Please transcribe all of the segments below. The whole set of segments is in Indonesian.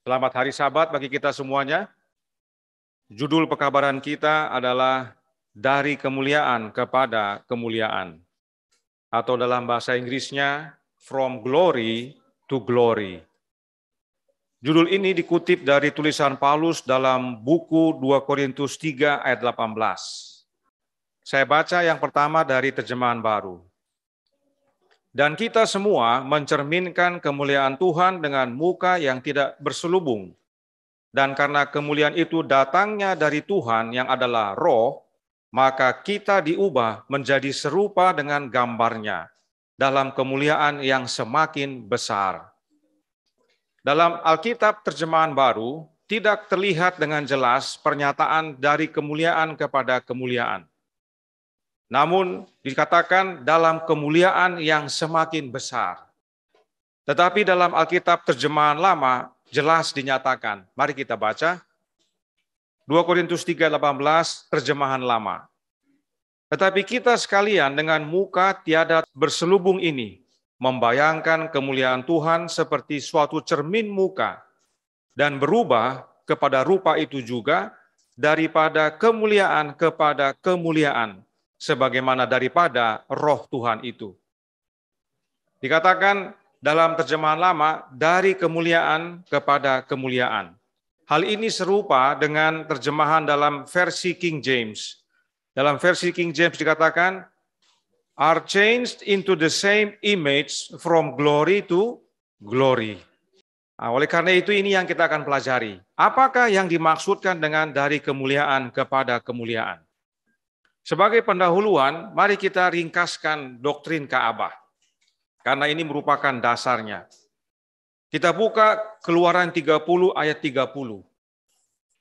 Selamat hari Sabat bagi kita semuanya. Judul pekabaran kita adalah dari kemuliaan kepada kemuliaan. Atau dalam bahasa Inggrisnya, From Glory to Glory. Judul ini dikutip dari tulisan Paulus dalam buku 2 Korintus 3 ayat 18. Saya baca yang pertama dari terjemahan baru. Dan kita semua mencerminkan kemuliaan Tuhan dengan muka yang tidak berselubung. Dan karena kemuliaan itu datangnya dari Tuhan yang adalah Roh, maka kita diubah menjadi serupa dengan gambarnya dalam kemuliaan yang semakin besar. Dalam Alkitab terjemahan baru, tidak terlihat dengan jelas pernyataan dari kemuliaan kepada kemuliaan. Namun dikatakan dalam kemuliaan yang semakin besar. Tetapi dalam Alkitab terjemahan lama jelas dinyatakan. Mari kita baca. 2 Korintus 3:18 terjemahan lama. Tetapi kita sekalian dengan muka tiada berselubung ini, membayangkan kemuliaan Tuhan seperti suatu cermin muka, dan berubah kepada rupa itu juga daripada kemuliaan kepada kemuliaan, sebagaimana daripada roh Tuhan itu. Dikatakan dalam terjemahan lama, dari kemuliaan kepada kemuliaan. Hal ini serupa dengan terjemahan dalam versi King James. Dalam versi King James dikatakan, are changed into the same image from glory to glory. Nah, oleh karena itu ini yang kita akan pelajari. Apakah yang dimaksudkan dengan dari kemuliaan kepada kemuliaan? Sebagai pendahuluan, mari kita ringkaskan doktrin Ka'bah. Karena ini merupakan dasarnya. Kita buka Keluaran 30 ayat 30.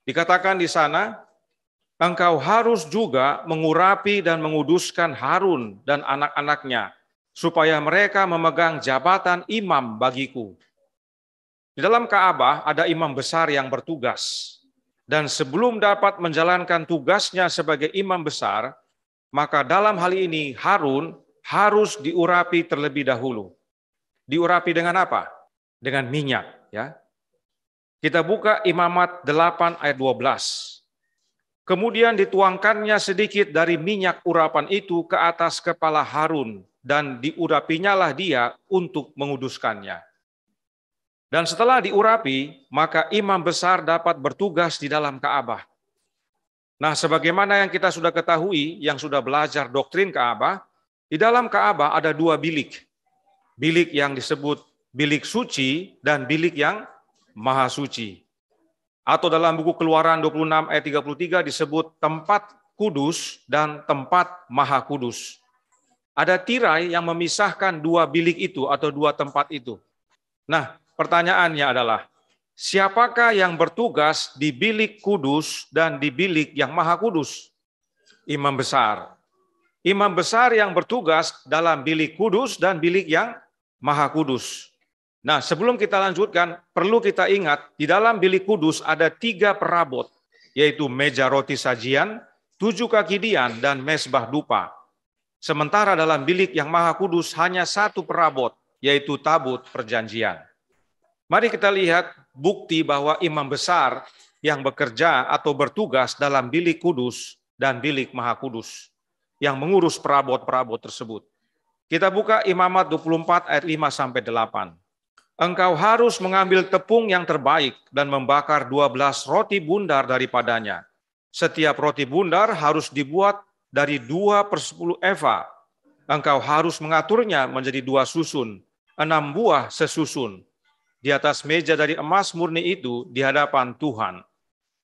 Dikatakan di sana, engkau harus juga mengurapi dan menguduskan Harun dan anak-anaknya, supaya mereka memegang jabatan imam bagiku. Di dalam Ka'bah ada imam besar yang bertugas. Dan sebelum dapat menjalankan tugasnya sebagai imam besar, maka dalam hal ini Harun harus diurapi terlebih dahulu. Diurapi dengan apa? Dengan minyak. Ya. Kita buka Imamat 8 ayat 12. Kemudian dituangkannya sedikit dari minyak urapan itu ke atas kepala Harun, dan diurapinyalah dia untuk menguduskannya. Dan setelah diurapi, maka imam besar dapat bertugas di dalam Ka'bah. Nah, sebagaimana yang kita sudah ketahui, yang sudah belajar doktrin Ka'bah, di dalam Ka'bah ada dua bilik. Bilik yang disebut bilik suci dan bilik yang maha suci. Atau dalam buku Keluaran 26 ayat 33 disebut tempat kudus dan tempat maha kudus. Ada tirai yang memisahkan dua bilik itu atau dua tempat itu. Nah, pertanyaannya adalah, siapakah yang bertugas di bilik kudus dan di bilik yang maha kudus? Imam besar. Imam besar yang bertugas dalam bilik kudus dan bilik yang maha kudus. Nah, sebelum kita lanjutkan, perlu kita ingat, di dalam bilik kudus ada 3 perabot, yaitu meja roti sajian, 7 kaki dian, dan mezbah dupa. Sementara dalam bilik yang maha kudus hanya 1 perabot, yaitu tabut perjanjian. Mari kita lihat bukti bahwa imam besar yang bekerja atau bertugas dalam bilik kudus dan bilik maha kudus, yang mengurus perabot-perabot tersebut. Kita buka Imamat 24 ayat 5-8. Engkau harus mengambil tepung yang terbaik dan membakar 12 roti bundar daripadanya. Setiap roti bundar harus dibuat dari 2/10 eva. Engkau harus mengaturnya menjadi 2 susun, 6 buah sesusun. Di atas meja dari emas murni itu di hadapan Tuhan.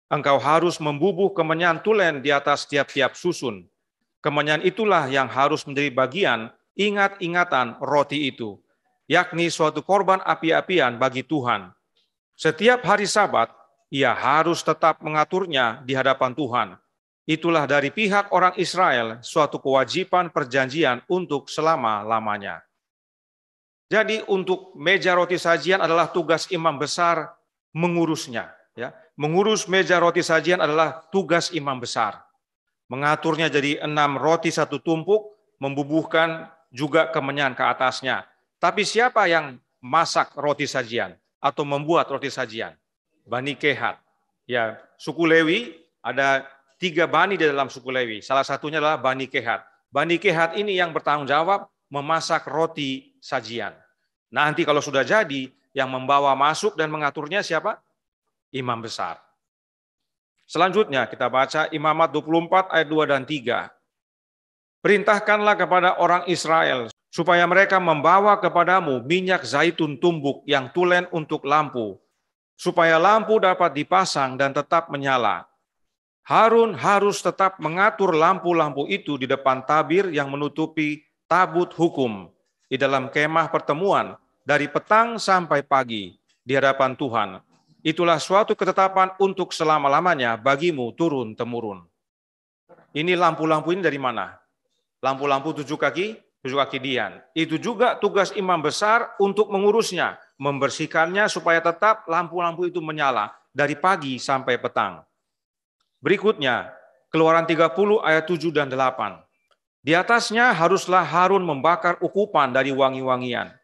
Engkau harus membubuh kemenyan tulen di atas tiap-tiap susun. Kemenyan itulah yang harus menjadi bagian ingat-ingatan roti itu, yakni suatu korban api-apian bagi Tuhan. Setiap hari Sabat, ia harus tetap mengaturnya di hadapan Tuhan. Itulah dari pihak orang Israel suatu kewajiban perjanjian untuk selama-lamanya. Jadi untuk meja roti sajian adalah tugas imam besar mengurusnya. Ya. Mengurus meja roti sajian adalah tugas imam besar. Mengaturnya jadi 6 roti 1 tumpuk, membubuhkan juga kemenyan ke atasnya. Tapi siapa yang masak roti sajian atau membuat roti sajian? Bani Kehat. Ya, suku Lewi ada 3 bani di dalam suku Lewi. Salah satunya adalah Bani Kehat. Bani Kehat ini yang bertanggung jawab memasak roti sajian. Nanti kalau sudah jadi, yang membawa masuk dan mengaturnya siapa? Imam besar. Selanjutnya kita baca Imamat 24 ayat 2 dan 3. Perintahkanlah kepada orang Israel supaya mereka membawa kepadamu minyak zaitun tumbuk yang tulen untuk lampu, supaya lampu dapat dipasang dan tetap menyala. Harun harus tetap mengatur lampu-lampu itu di depan tabir yang menutupi tabut hukum di dalam kemah pertemuan dari petang sampai pagi di hadapan Tuhan. Itulah suatu ketetapan untuk selama-lamanya bagimu turun-temurun. Ini lampu-lampu ini dari mana? Lampu-lampu 7 kaki dian. Itu juga tugas imam besar untuk mengurusnya, membersihkannya supaya tetap lampu-lampu itu menyala dari pagi sampai petang. Berikutnya, Keluaran 30 ayat 7 dan 8. Di atasnya haruslah Harun membakar ukupan dari wangi-wangian.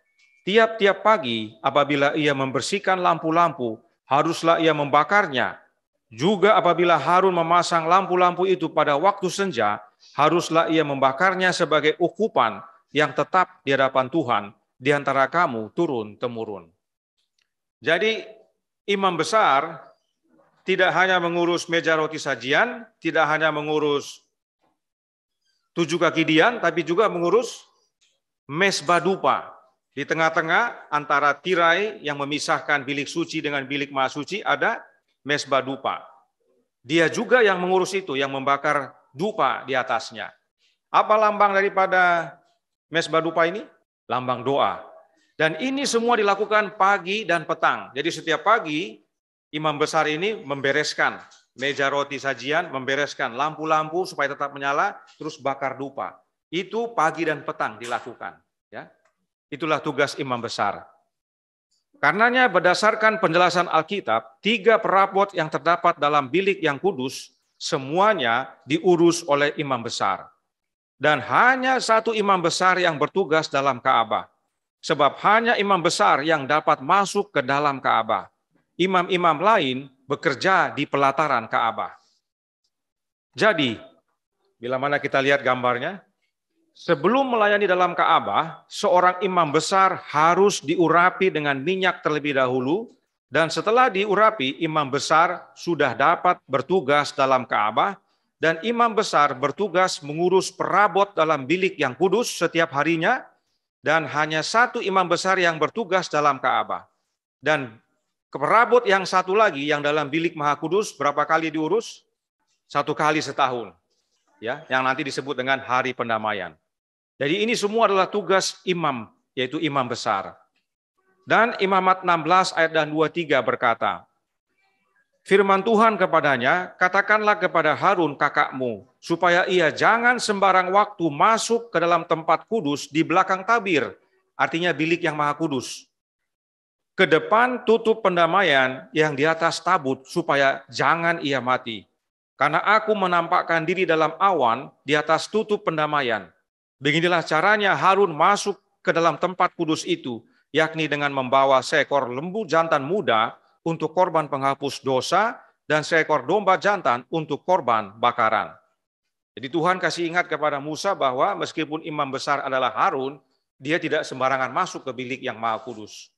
Tiap-tiap pagi apabila ia membersihkan lampu-lampu, haruslah ia membakarnya. Juga apabila Harun memasang lampu-lampu itu pada waktu senja, haruslah ia membakarnya sebagai ukupan yang tetap di hadapan Tuhan di antara kamu turun-temurun. Jadi imam besar tidak hanya mengurus meja roti sajian, tidak hanya mengurus 7 kaki dian, tapi juga mengurus mesbah dupa. Di tengah-tengah antara tirai yang memisahkan bilik suci dengan bilik maha suci ada mesbah dupa. Dia juga yang mengurus itu, yang membakar dupa di atasnya. Apa lambang daripada mesbah dupa ini? Lambang doa. Dan ini semua dilakukan pagi dan petang. Jadi setiap pagi imam besar ini membereskan meja roti sajian, membereskan lampu-lampu supaya tetap menyala, terus bakar dupa. Itu pagi dan petang dilakukan. Ya. Itulah tugas imam besar. Karenanya berdasarkan penjelasan Alkitab, 3 perabot yang terdapat dalam bilik yang kudus, semuanya diurus oleh imam besar. Dan hanya 1 imam besar yang bertugas dalam Ka'bah. Sebab hanya imam besar yang dapat masuk ke dalam Ka'bah. Imam-imam lain bekerja di pelataran Ka'bah. Jadi, bila mana kita lihat gambarnya, sebelum melayani dalam Ka'bah, seorang imam besar harus diurapi dengan minyak terlebih dahulu, dan setelah diurapi, imam besar sudah dapat bertugas dalam Ka'bah, dan imam besar bertugas mengurus perabot dalam bilik yang kudus setiap harinya, dan hanya 1 imam besar yang bertugas dalam Ka'bah. Dan perabot yang satu lagi yang dalam bilik maha kudus berapa kali diurus? 1 kali setahun. Ya, yang nanti disebut dengan hari pendamaian. Jadi ini semua adalah tugas imam, yaitu imam besar. Dan Imamat 16 ayat dan 23 berkata, firman Tuhan kepadanya, katakanlah kepada Harun kakakmu, supaya ia jangan sembarang waktu masuk ke dalam tempat kudus di belakang tabir, artinya bilik yang maha kudus. Ke depan tutup pendamaian yang di atas tabut, supaya jangan ia mati. Karena aku menampakkan diri dalam awan di atas tutup pendamaian. Beginilah caranya Harun masuk ke dalam tempat kudus itu, yakni dengan membawa seekor lembu jantan muda untuk korban penghapus dosa dan seekor domba jantan untuk korban bakaran. Jadi Tuhan kasih ingat kepada Musa bahwa meskipun imam besar adalah Harun, dia tidak sembarangan masuk ke bilik yang maha kudus.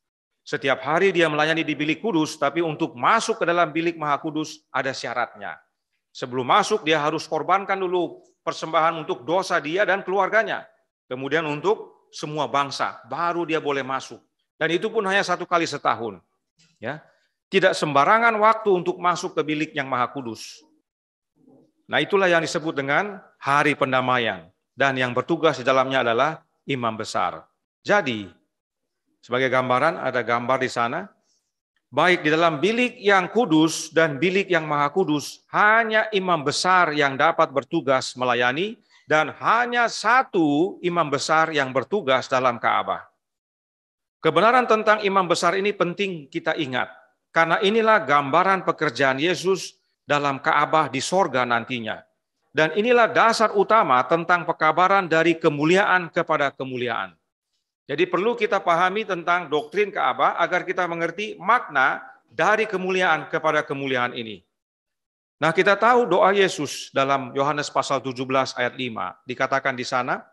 Setiap hari dia melayani di bilik kudus, tapi untuk masuk ke dalam bilik maha kudus ada syaratnya. Sebelum masuk dia harus korbankan dulu persembahan untuk dosa dia dan keluarganya. Kemudian untuk semua bangsa, baru dia boleh masuk. Dan itu pun hanya 1 kali setahun. Ya, tidak sembarangan waktu untuk masuk ke bilik yang maha kudus. Nah itulah yang disebut dengan hari pendamaian. Dan yang bertugas di dalamnya adalah imam besar. Jadi, sebagai gambaran, ada gambar di sana. Baik di dalam bilik yang kudus dan bilik yang maha kudus, hanya imam besar yang dapat bertugas melayani, dan hanya 1 imam besar yang bertugas dalam Ka'bah. Kebenaran tentang imam besar ini penting kita ingat, karena inilah gambaran pekerjaan Yesus dalam Ka'bah di sorga nantinya. Dan inilah dasar utama tentang pekabaran dari kemuliaan kepada kemuliaan. Jadi perlu kita pahami tentang doktrin Ka'bah agar kita mengerti makna dari kemuliaan kepada kemuliaan ini. Nah, kita tahu doa Yesus dalam Yohanes pasal 17 ayat 5. Dikatakan di sana,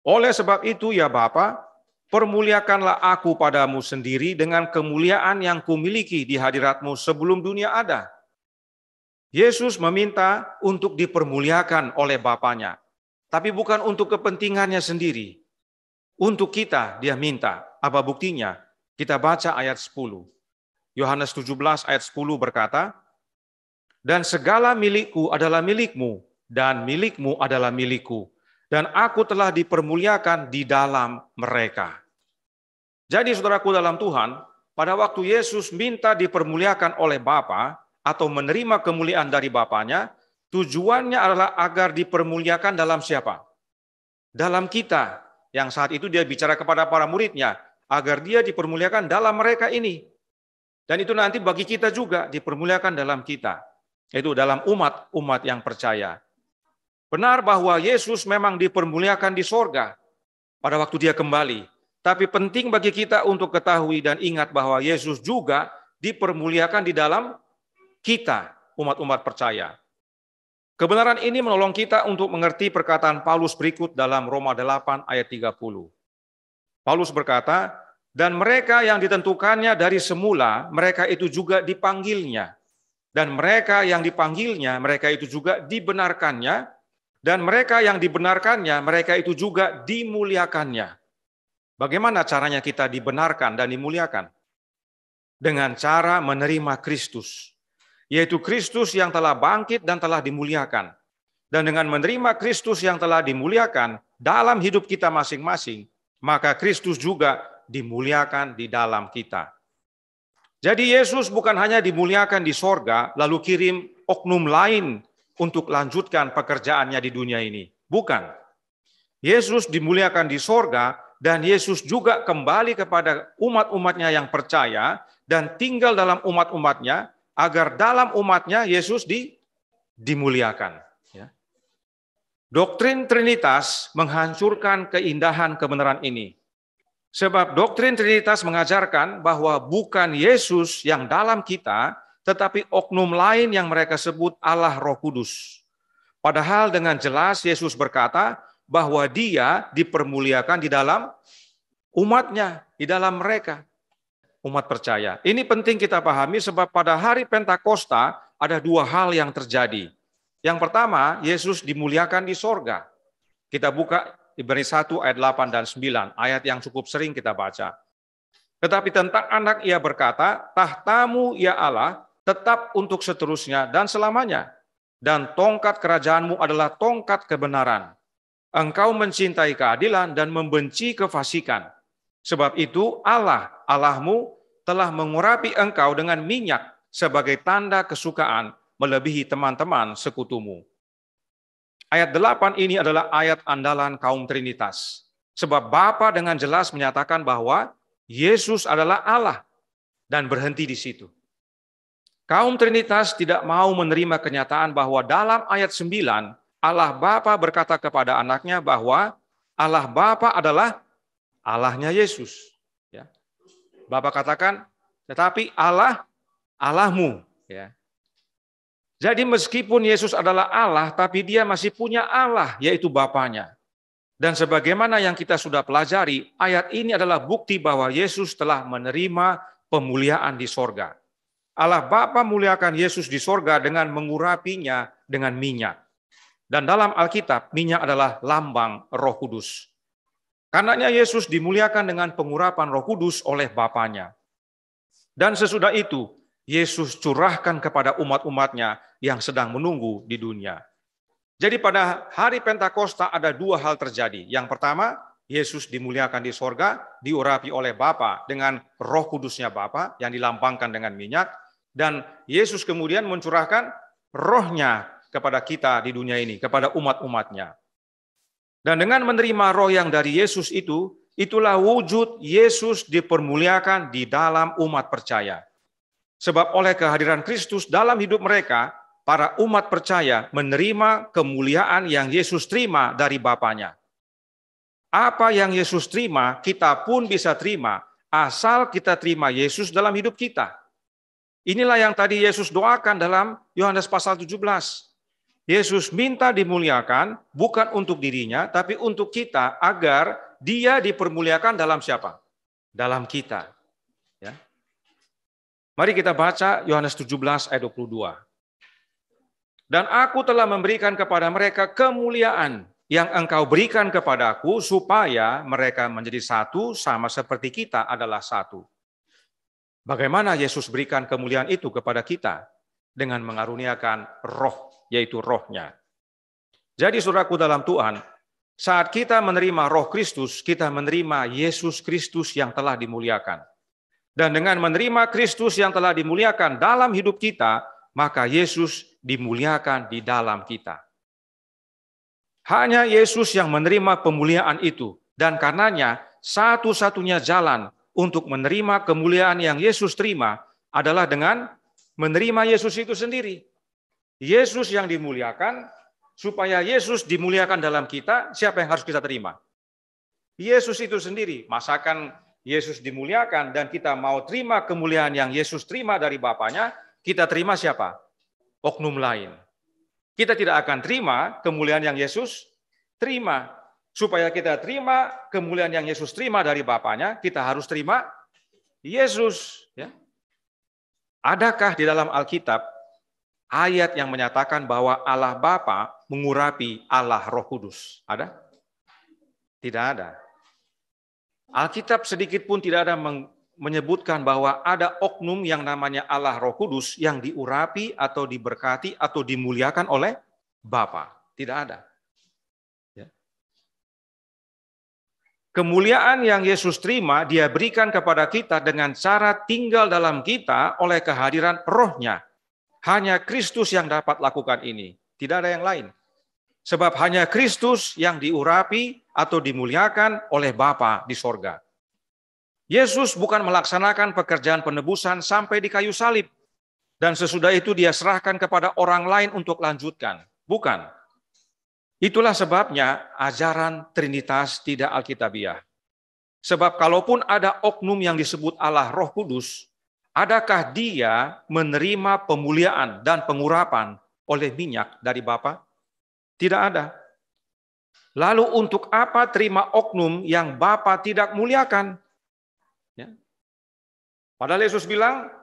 oleh sebab itu ya Bapa, permuliakanlah aku padamu sendiri dengan kemuliaan yang kumiliki di hadirat-Mu sebelum dunia ada. Yesus meminta untuk dipermuliakan oleh Bapanya, tapi bukan untuk kepentingannya sendiri. Untuk kita dia minta. Apa buktinya? Kita baca ayat 10. Yohanes 17 ayat 10 berkata, dan segala milikku adalah milikmu, dan milikmu adalah milikku, dan aku telah dipermuliakan di dalam mereka. Jadi saudaraku dalam Tuhan, pada waktu Yesus minta dipermuliakan oleh Bapa atau menerima kemuliaan dari Bapanya, tujuannya adalah agar dipermuliakan dalam siapa? Dalam kita, yang saat itu dia bicara kepada para muridnya, agar dia dipermuliakan dalam mereka ini. Dan itu nanti bagi kita juga dipermuliakan dalam kita, yaitu dalam umat yang percaya. Benar bahwa Yesus memang dipermuliakan di sorga pada waktu dia kembali. Tapi penting bagi kita untuk ketahui dan ingat bahwa Yesus juga dipermuliakan di dalam kita, umat-umat percaya. Kebenaran ini menolong kita untuk mengerti perkataan Paulus berikut dalam Roma 8 ayat 30. Paulus berkata, dan mereka yang ditentukannya dari semula, mereka itu juga dipanggilnya. Dan mereka yang dipanggilnya, mereka itu juga dibenarkannya. Dan mereka yang dibenarkannya, mereka itu juga dimuliakannya. Bagaimana caranya kita dibenarkan dan dimuliakan? Dengan cara menerima Kristus, yaitu Kristus yang telah bangkit dan telah dimuliakan. Dan dengan menerima Kristus yang telah dimuliakan dalam hidup kita masing-masing, maka Kristus juga dimuliakan di dalam kita. Jadi Yesus bukan hanya dimuliakan di sorga, lalu kirim oknum lain untuk lanjutkan pekerjaannya di dunia ini. Bukan. Yesus dimuliakan di sorga, dan Yesus juga kembali kepada umat-umatnya yang percaya, dan tinggal dalam umat-umatnya, agar dalam umatnya Yesus dimuliakan. Ya. Doktrin Trinitas menghancurkan keindahan kebenaran ini. Sebab doktrin Trinitas mengajarkan bahwa bukan Yesus yang dalam kita, tetapi oknum lain yang mereka sebut Allah Roh Kudus. Padahal dengan jelas Yesus berkata bahwa dia dipermuliakan di dalam umatnya, di dalam mereka. Umat percaya. Ini penting kita pahami sebab pada hari Pentakosta ada dua hal yang terjadi. Yang pertama, Yesus dimuliakan di sorga. Kita buka Ibrani 1 ayat 8 dan 9, ayat yang cukup sering kita baca. Tetapi tentang anak ia berkata, tahtamu ya Allah tetap untuk seterusnya dan selamanya. Dan tongkat kerajaanmu adalah tongkat kebenaran. Engkau mencintai keadilan dan membenci kefasikan. Sebab itu Allah, Allahmu, telah mengurapi engkau dengan minyak sebagai tanda kesukaan melebihi teman-teman sekutumu. Ayat 8 ini adalah ayat andalan kaum Trinitas. Sebab Bapa dengan jelas menyatakan bahwa Yesus adalah Allah dan berhenti di situ. Kaum Trinitas tidak mau menerima kenyataan bahwa dalam ayat 9, Allah Bapa berkata kepada anaknya bahwa Allah Bapa adalah Allahnya Yesus. Ya. Bapa katakan, tetapi Allah, Allahmu. Ya. Jadi meskipun Yesus adalah Allah, tapi dia masih punya Allah, yaitu Bapanya. Dan sebagaimana yang kita sudah pelajari, ayat ini adalah bukti bahwa Yesus telah menerima pemuliaan di sorga. Allah Bapa muliakan Yesus di sorga dengan mengurapinya dengan minyak. Dan dalam Alkitab, minyak adalah lambang Roh Kudus. Karenanya Yesus dimuliakan dengan pengurapan Roh Kudus oleh Bapanya. Dan sesudah itu, Yesus curahkan kepada umat-umatnya yang sedang menunggu di dunia. Jadi pada hari Pentakosta ada dua hal terjadi. Yang pertama, Yesus dimuliakan di sorga, diurapi oleh Bapa dengan Roh Kudusnya Bapa yang dilambangkan dengan minyak. Dan Yesus kemudian mencurahkan rohnya kepada kita di dunia ini, kepada umat-umatnya. Dan dengan menerima roh yang dari Yesus itu, itulah wujud Yesus dipermuliakan di dalam umat percaya. Sebab oleh kehadiran Kristus dalam hidup mereka, para umat percaya menerima kemuliaan yang Yesus terima dari Bapanya. Apa yang Yesus terima, kita pun bisa terima, asal kita terima Yesus dalam hidup kita. Inilah yang tadi Yesus doakan dalam Yohanes pasal 17. Yesus minta dimuliakan bukan untuk dirinya, tapi untuk kita agar dia dipermuliakan dalam siapa? Dalam kita. Ya. Mari kita baca Yohanes 17 ayat 22. Dan aku telah memberikan kepada mereka kemuliaan yang engkau berikan kepadaku supaya mereka menjadi satu sama seperti kita adalah satu. Bagaimana Yesus berikan kemuliaan itu kepada kita? Dengan mengaruniakan roh, yaitu rohnya. Jadi saudaraku dalam Tuhan, saat kita menerima roh Kristus, kita menerima Yesus Kristus yang telah dimuliakan. Dan dengan menerima Kristus yang telah dimuliakan dalam hidup kita, maka Yesus dimuliakan di dalam kita. Hanya Yesus yang menerima pemuliaan itu, dan karenanya satu-satunya jalan untuk menerima kemuliaan yang Yesus terima adalah dengan menerima Yesus itu sendiri. Yesus yang dimuliakan, supaya Yesus dimuliakan dalam kita, siapa yang harus kita terima? Yesus itu sendiri. Masakan Yesus dimuliakan dan kita mau terima kemuliaan yang Yesus terima dari Bapaknya, kita terima siapa? Oknum lain. Kita tidak akan terima kemuliaan yang Yesus terima. Supaya kita terima kemuliaan yang Yesus terima dari Bapaknya, kita harus terima Yesus. Ya. Adakah di dalam Alkitab ayat yang menyatakan bahwa Allah Bapa mengurapi Allah Roh Kudus? Ada? Tidak ada. Alkitab sedikit pun tidak ada menyebutkan bahwa ada oknum yang namanya Allah Roh Kudus yang diurapi atau diberkati atau dimuliakan oleh Bapa. Tidak ada. Kemuliaan yang Yesus terima, dia berikan kepada kita dengan cara tinggal dalam kita oleh kehadiran rohnya. Hanya Kristus yang dapat lakukan ini. Tidak ada yang lain. Sebab hanya Kristus yang diurapi atau dimuliakan oleh Bapa di sorga. Yesus bukan melaksanakan pekerjaan penebusan sampai di kayu salib. Dan sesudah itu dia serahkan kepada orang lain untuk lanjutkan. Bukan. Itulah sebabnya ajaran Trinitas tidak alkitabiah. Sebab kalaupun ada oknum yang disebut Allah Roh Kudus, adakah dia menerima pemuliaan dan pengurapan oleh minyak dari Bapa? Tidak ada. Lalu untuk apa terima oknum yang Bapa tidak muliakan? Ya. Padahal Yesus bilang,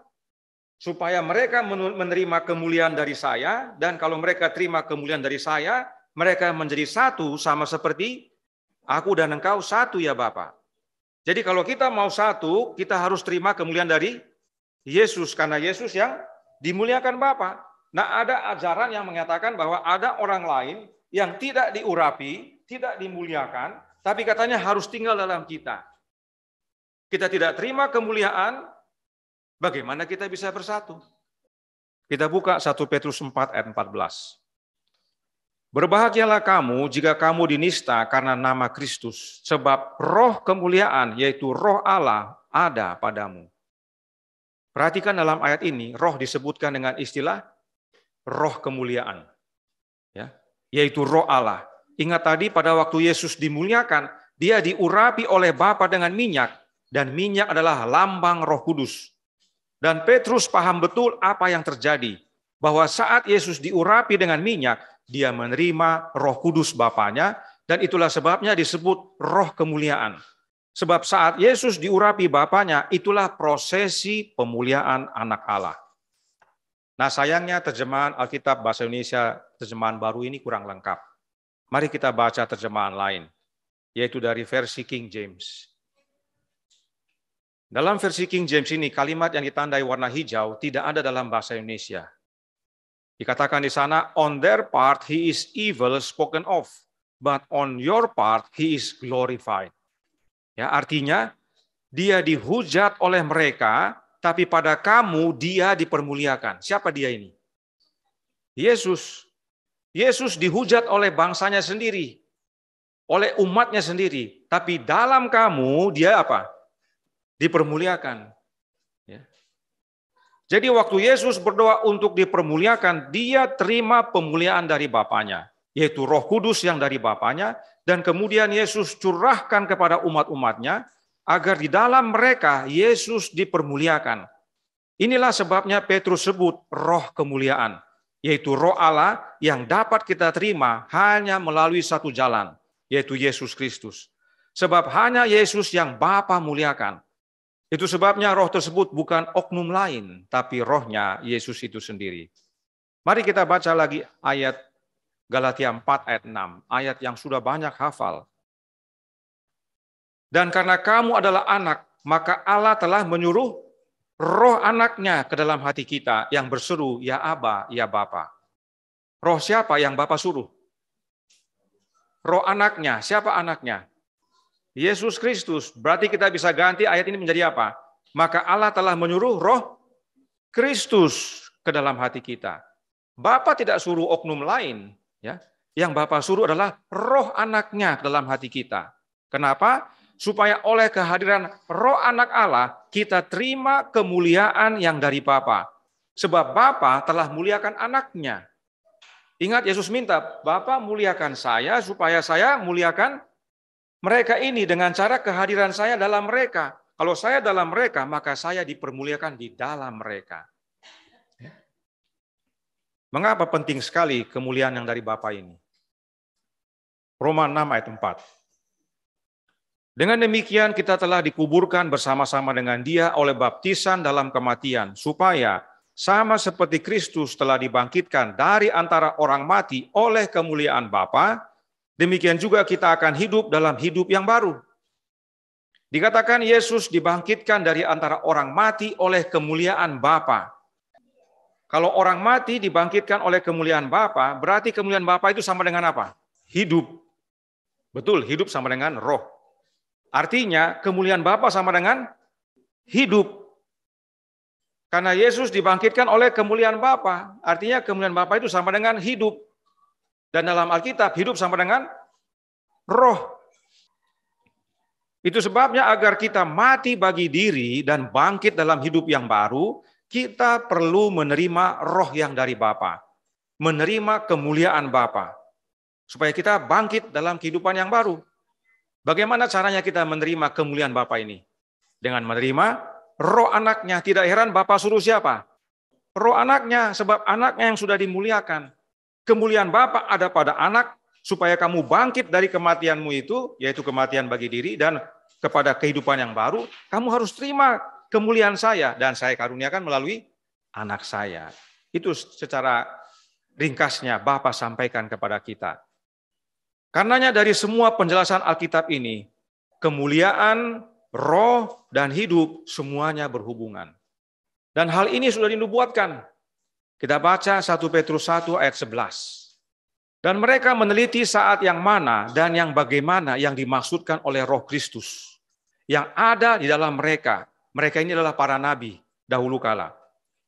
supaya mereka menerima kemuliaan dari saya, dan kalau mereka terima kemuliaan dari saya, mereka menjadi satu sama seperti aku dan engkau satu ya Bapa. Jadi kalau kita mau satu, kita harus terima kemuliaan dari Yesus. Karena Yesus yang dimuliakan Bapa. Nah ada ajaran yang mengatakan bahwa ada orang lain yang tidak diurapi, tidak dimuliakan, tapi katanya harus tinggal dalam kita. Kita tidak terima kemuliaan, bagaimana kita bisa bersatu? Kita buka 1 Petrus 4 ayat 14. Berbahagialah kamu jika kamu dinista karena nama Kristus, sebab roh kemuliaan, yaitu roh Allah, ada padamu. Perhatikan dalam ayat ini, roh disebutkan dengan istilah roh kemuliaan, ya, yaitu roh Allah. Ingat tadi pada waktu Yesus dimuliakan, dia diurapi oleh Bapa dengan minyak, dan minyak adalah lambang Roh Kudus. Dan Petrus paham betul apa yang terjadi, bahwa saat Yesus diurapi dengan minyak, dia menerima Roh Kudus Bapaknya, dan itulah sebabnya disebut roh kemuliaan. Sebab saat Yesus diurapi Bapaknya, itulah prosesi pemuliaan anak Allah. Nah sayangnya terjemahan Alkitab Bahasa Indonesia, terjemahan baru ini kurang lengkap. Mari kita baca terjemahan lain, yaitu dari versi King James. Dalam versi King James ini, kalimat yang ditandai warna hijau tidak ada dalam bahasa Indonesia. Dikatakan di sana, on their part he is evil spoken of, but on your part he is glorified. Ya, artinya dia dihujat oleh mereka, tapi pada kamu dia dipermuliakan. Siapa dia ini? Yesus. Yesus dihujat oleh bangsanya sendiri, oleh umatnya sendiri, tapi dalam kamu dia apa? Dipermuliakan. Ya. Jadi waktu Yesus berdoa untuk dipermuliakan, dia terima pemuliaan dari Bapaknya, yaitu Roh Kudus yang dari Bapaknya, dan kemudian Yesus curahkan kepada umat-umatnya, agar di dalam mereka Yesus dipermuliakan. Inilah sebabnya Petrus sebut roh kemuliaan, yaitu roh Allah yang dapat kita terima hanya melalui satu jalan, yaitu Yesus Kristus. Sebab hanya Yesus yang Bapa muliakan. Itu sebabnya roh tersebut bukan oknum lain, tapi rohnya Yesus itu sendiri. Mari kita baca lagi ayat Galatia 4 ayat 6, ayat yang sudah banyak hafal. Dan karena kamu adalah anak, maka Allah telah menyuruh roh anaknya ke dalam hati kita yang berseru, ya Aba, ya Bapa. Roh siapa yang Bapa suruh? Roh anaknya. Siapa anaknya? Yesus Kristus. Berarti kita bisa ganti ayat ini menjadi apa? Maka Allah telah menyuruh roh Kristus ke dalam hati kita. Bapa tidak suruh oknum lain, ya. Yang Bapa suruh adalah roh anaknya ke dalam hati kita. Kenapa? Supaya oleh kehadiran roh anak Allah, kita terima kemuliaan yang dari Bapa. Sebab Bapa telah muliakan anaknya. Ingat Yesus minta, Bapa muliakan saya supaya saya muliakan mereka ini dengan cara kehadiran saya dalam mereka. Kalau saya dalam mereka, maka saya dipermuliakan di dalam mereka. Mengapa penting sekali kemuliaan yang dari Bapa ini? Roma 6 ayat 4. Dengan demikian kita telah dikuburkan bersama-sama dengan Dia oleh baptisan dalam kematian, supaya sama seperti Kristus telah dibangkitkan dari antara orang mati oleh kemuliaan Bapa, demikian juga kita akan hidup dalam hidup yang baru. Dikatakan Yesus dibangkitkan dari antara orang mati oleh kemuliaan Bapa. Kalau orang mati dibangkitkan oleh kemuliaan Bapa, berarti kemuliaan Bapa itu sama dengan apa? Hidup. Betul, hidup sama dengan roh. Artinya kemuliaan Bapa sama dengan hidup. Karena Yesus dibangkitkan oleh kemuliaan Bapa, artinya kemuliaan Bapa itu sama dengan hidup. Dan dalam Alkitab hidup sama dengan roh. Itu sebabnya agar kita mati bagi diri dan bangkit dalam hidup yang baru, kita perlu menerima roh yang dari Bapa, menerima kemuliaan Bapa, supaya kita bangkit dalam kehidupan yang baru. Bagaimana caranya kita menerima kemuliaan Bapa ini? Dengan menerima roh anaknya. Tidak heran Bapa suruh siapa? Roh anaknya, sebab anaknya yang sudah dimuliakan. Kemuliaan Bapa ada pada anak, supaya kamu bangkit dari kematianmu itu, yaitu kematian bagi diri, dan kepada kehidupan yang baru, kamu harus terima kemuliaan saya, dan saya karuniakan melalui anak saya. Itu secara ringkasnya Bapa sampaikan kepada kita. Karenanya dari semua penjelasan Alkitab ini, kemuliaan, roh, dan hidup semuanya berhubungan. Dan hal ini sudah dinubuatkan. Kita baca 1 Petrus 1 ayat 11. Dan mereka meneliti saat yang mana dan yang bagaimana yang dimaksudkan oleh roh Kristus yang ada di dalam mereka. Mereka ini adalah para nabi dahulu kala.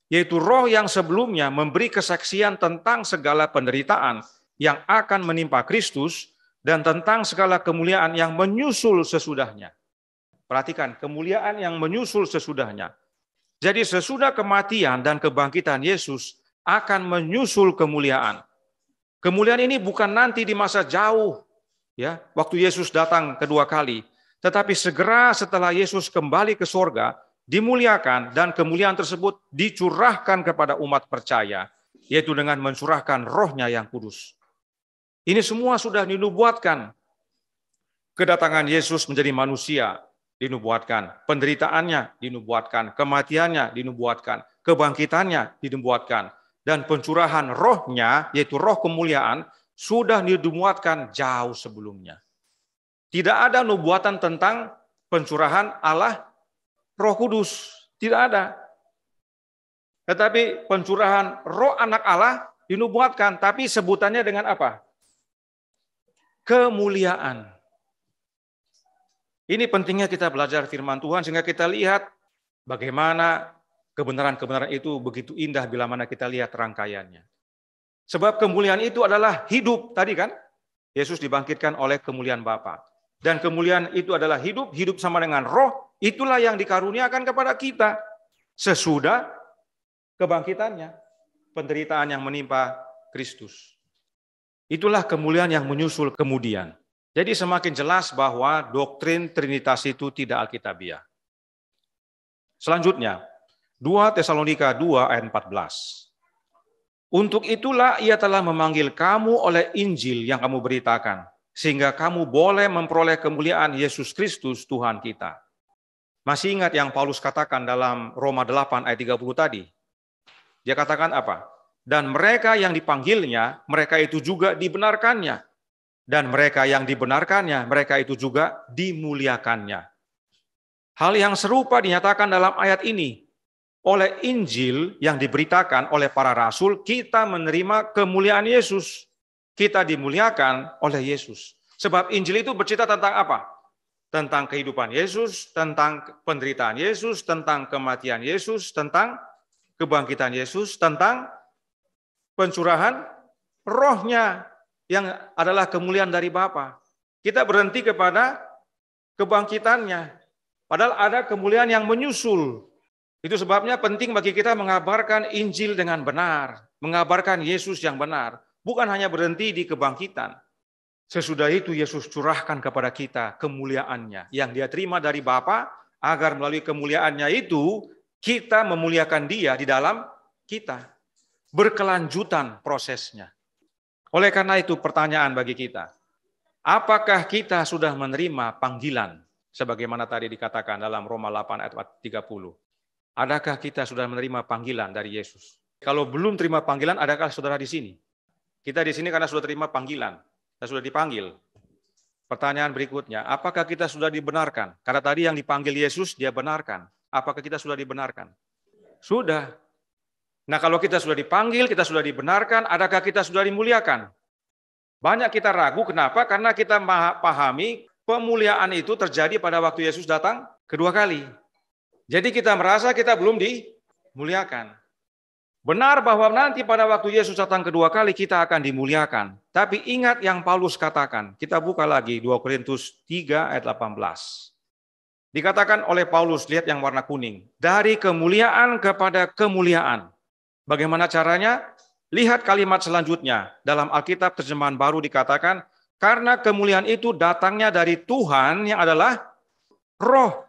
Yaitu roh yang sebelumnya memberi kesaksian tentang segala penderitaan yang akan menimpa Kristus, dan tentang segala kemuliaan yang menyusul sesudahnya. Perhatikan, kemuliaan yang menyusul sesudahnya. Jadi sesudah kematian dan kebangkitan Yesus akan menyusul kemuliaan. Kemuliaan ini bukan nanti di masa jauh, ya, waktu Yesus datang kedua kali, tetapi segera setelah Yesus kembali ke sorga, dimuliakan, dan kemuliaan tersebut dicurahkan kepada umat percaya, yaitu dengan mencurahkan rohnya yang kudus. Ini semua sudah dinubuatkan. Kedatangan Yesus menjadi manusia dinubuatkan, penderitaannya dinubuatkan, kematiannya dinubuatkan, kebangkitannya dinubuatkan, dan pencurahan rohnya, yaitu roh kemuliaan, sudah dinubuatkan jauh sebelumnya. Tidak ada nubuatan tentang pencurahan Allah Roh Kudus, tidak ada. Tetapi pencurahan roh anak Allah dinubuatkan, tapi sebutannya dengan apa? Kemuliaan. Ini pentingnya kita belajar firman Tuhan sehingga kita lihat bagaimana kebenaran-kebenaran itu begitu indah bila mana kita lihat rangkaiannya. Sebab kemuliaan itu adalah hidup tadi kan? Yesus dibangkitkan oleh kemuliaan Bapa. Dan kemuliaan itu adalah hidup, hidup sama dengan roh, itulah yang dikaruniakan kepada kita sesudah kebangkitannya, penderitaan yang menimpa Kristus. Itulah kemuliaan yang menyusul kemudian. Jadi semakin jelas bahwa doktrin Trinitas itu tidak alkitabiah. Selanjutnya, 2 Tesalonika 2 ayat 14. Untuk itulah ia telah memanggil kamu oleh Injil yang kamu beritakan, sehingga kamu boleh memperoleh kemuliaan Yesus Kristus Tuhan kita. Masih ingat yang Paulus katakan dalam Roma 8 ayat 30 tadi? Dia katakan apa? Dan mereka yang dipanggilnya, mereka itu juga dibenarkannya. Dan mereka yang dibenarkannya, mereka itu juga dimuliakannya. Hal yang serupa dinyatakan dalam ayat ini. Oleh Injil yang diberitakan oleh para rasul, kita menerima kemuliaan Yesus. Kita dimuliakan oleh Yesus. Sebab Injil itu bercerita tentang apa? Tentang kehidupan Yesus, tentang penderitaan Yesus, tentang kematian Yesus, tentang kebangkitan Yesus, tentang pencurahan rohnya yang adalah kemuliaan dari Bapa. Kita berhenti kepada kebangkitannya. Padahal ada kemuliaan yang menyusul. Itu sebabnya penting bagi kita mengabarkan Injil dengan benar, mengabarkan Yesus yang benar, bukan hanya berhenti di kebangkitan. Sesudah itu Yesus curahkan kepada kita kemuliaannya yang dia terima dari Bapa, agar melalui kemuliaannya itu kita memuliakan dia di dalam kita. Berkelanjutan prosesnya. Oleh karena itu pertanyaan bagi kita, apakah kita sudah menerima panggilan sebagaimana tadi dikatakan dalam Roma 8 ayat 30? Adakah kita sudah menerima panggilan dari Yesus? Kalau belum terima panggilan, adakah saudara di sini? Kita di sini karena sudah terima panggilan, kita sudah dipanggil. Pertanyaan berikutnya, apakah kita sudah dibenarkan? Karena tadi yang dipanggil Yesus, dia benarkan. Apakah kita sudah dibenarkan? Sudah. Nah, kalau kita sudah dipanggil, kita sudah dibenarkan, adakah kita sudah dimuliakan? Banyak kita ragu, kenapa? Karena kita pahami pemuliaan itu terjadi pada waktu Yesus datang kedua kali. Jadi kita merasa kita belum dimuliakan. Benar bahwa nanti pada waktu Yesus datang kedua kali kita akan dimuliakan. Tapi ingat yang Paulus katakan, kita buka lagi 2 Korintus 3 ayat 18. Dikatakan oleh Paulus, lihat yang warna kuning, dari kemuliaan kepada kemuliaan. Bagaimana caranya? Lihat kalimat selanjutnya. Dalam Alkitab terjemahan baru dikatakan, karena kemuliaan itu datangnya dari Tuhan yang adalah Roh.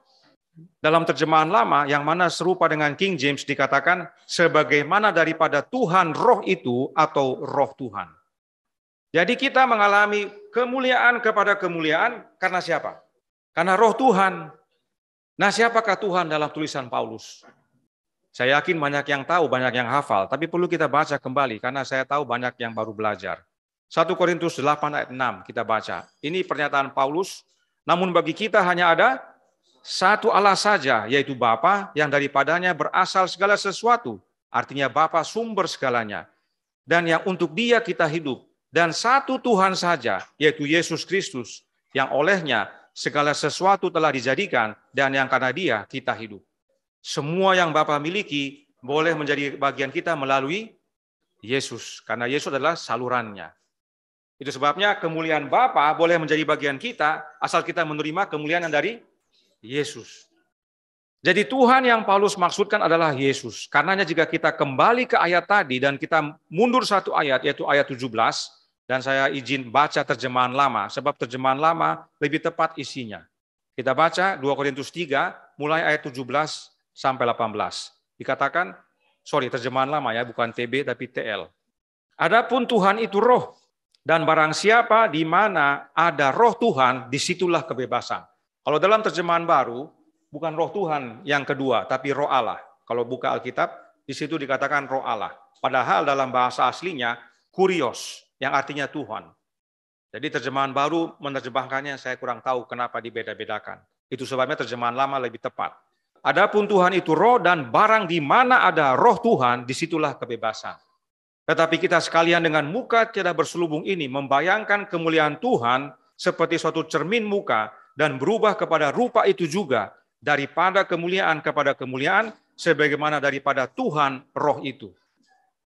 Dalam terjemahan lama, yang mana serupa dengan King James dikatakan, sebagaimana daripada Tuhan Roh itu atau Roh Tuhan. Jadi kita mengalami kemuliaan kepada kemuliaan karena siapa? Karena Roh Tuhan. Nah, siapakah Tuhan dalam tulisan Paulus? Saya yakin banyak yang tahu, banyak yang hafal, tapi perlu kita baca kembali karena saya tahu banyak yang baru belajar. 1 Korintus 8 ayat 6 kita baca. Ini pernyataan Paulus, namun bagi kita hanya ada satu Allah saja, yaitu Bapa yang daripadanya berasal segala sesuatu, artinya Bapa sumber segalanya, dan yang untuk Dia kita hidup, dan satu Tuhan saja, yaitu Yesus Kristus, yang olehnya segala sesuatu telah dijadikan, dan yang karena Dia kita hidup. Semua yang Bapa miliki boleh menjadi bagian kita melalui Yesus, karena Yesus adalah salurannya. Itu sebabnya kemuliaan Bapa boleh menjadi bagian kita, asal kita menerima kemuliaan yang dari Yesus. Jadi Tuhan yang Paulus maksudkan adalah Yesus. Karenanya jika kita kembali ke ayat tadi dan kita mundur satu ayat, yaitu ayat 17, dan saya izin baca terjemahan lama, sebab terjemahan lama lebih tepat isinya. Kita baca 2 Korintus 3, mulai ayat 17 sampai 18. Dikatakan, terjemahan lama ya, bukan TB tapi TL. Adapun Tuhan itu roh, dan barang siapa di mana ada roh Tuhan, disitulah kebebasan. Kalau dalam terjemahan baru, bukan roh Tuhan yang kedua, tapi roh Allah. Kalau buka Alkitab, di situ dikatakan roh Allah. Padahal dalam bahasa aslinya, kurios, yang artinya Tuhan. Jadi terjemahan baru menerjemahkannya, saya kurang tahu kenapa dibeda-bedakan. Itu sebabnya terjemahan lama lebih tepat. Adapun Tuhan itu roh, dan barang di mana ada roh Tuhan, disitulah kebebasan. Tetapi kita sekalian dengan muka tidak berselubung ini, membayangkan kemuliaan Tuhan seperti suatu cermin muka, dan berubah kepada rupa itu juga, daripada kemuliaan kepada kemuliaan, sebagaimana daripada Tuhan roh itu.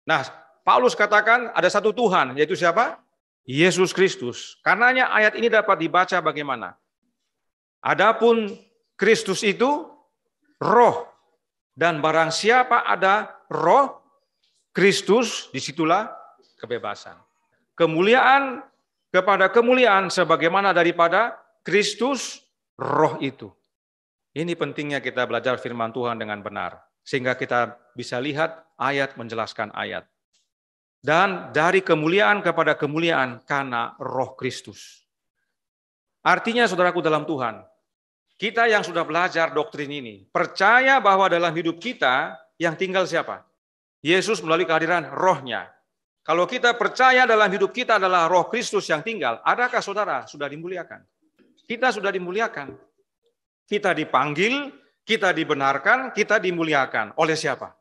Nah, Paulus katakan ada satu Tuhan, yaitu siapa? Yesus Kristus. Karenanya ayat ini dapat dibaca bagaimana? Adapun Kristus itu roh, dan barang siapa ada roh Kristus, disitulah kebebasan. Kemuliaan kepada kemuliaan sebagaimana daripada Kristus roh itu. Ini pentingnya kita belajar firman Tuhan dengan benar. sehingga kita bisa lihat ayat menjelaskan ayat. Dan dari kemuliaan kepada kemuliaan karena Roh Kristus. Artinya saudaraku dalam Tuhan, kita yang sudah belajar doktrin ini, percaya bahwa dalam hidup kita yang tinggal siapa? Yesus melalui kehadiran Roh-Nya. Kalau kita percaya dalam hidup kita adalah Roh Kristus yang tinggal, adakah saudara sudah dimuliakan? Kita sudah dimuliakan. Kita dipanggil, kita dibenarkan, kita dimuliakan. Oleh siapa?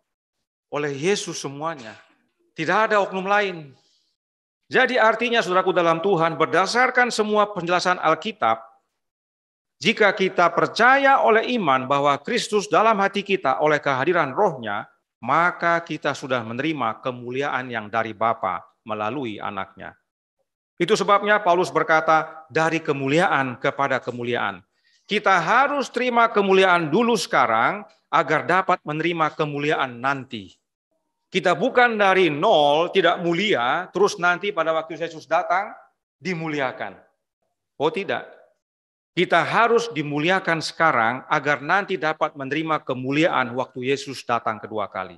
Oleh Yesus semuanya. Tidak ada oknum lain. Jadi artinya saudaraku dalam Tuhan, berdasarkan semua penjelasan Alkitab, jika kita percaya oleh iman bahwa Kristus dalam hati kita oleh kehadiran Roh-Nya, maka kita sudah menerima kemuliaan yang dari Bapa melalui Anak-Nya. Itu sebabnya Paulus berkata, dari kemuliaan kepada kemuliaan. Kita harus terima kemuliaan dulu sekarang, agar dapat menerima kemuliaan nanti. Kita bukan dari nol, tidak mulia, terus nanti pada waktu Yesus datang, dimuliakan. Oh tidak. Kita harus dimuliakan sekarang agar nanti dapat menerima kemuliaan waktu Yesus datang kedua kali.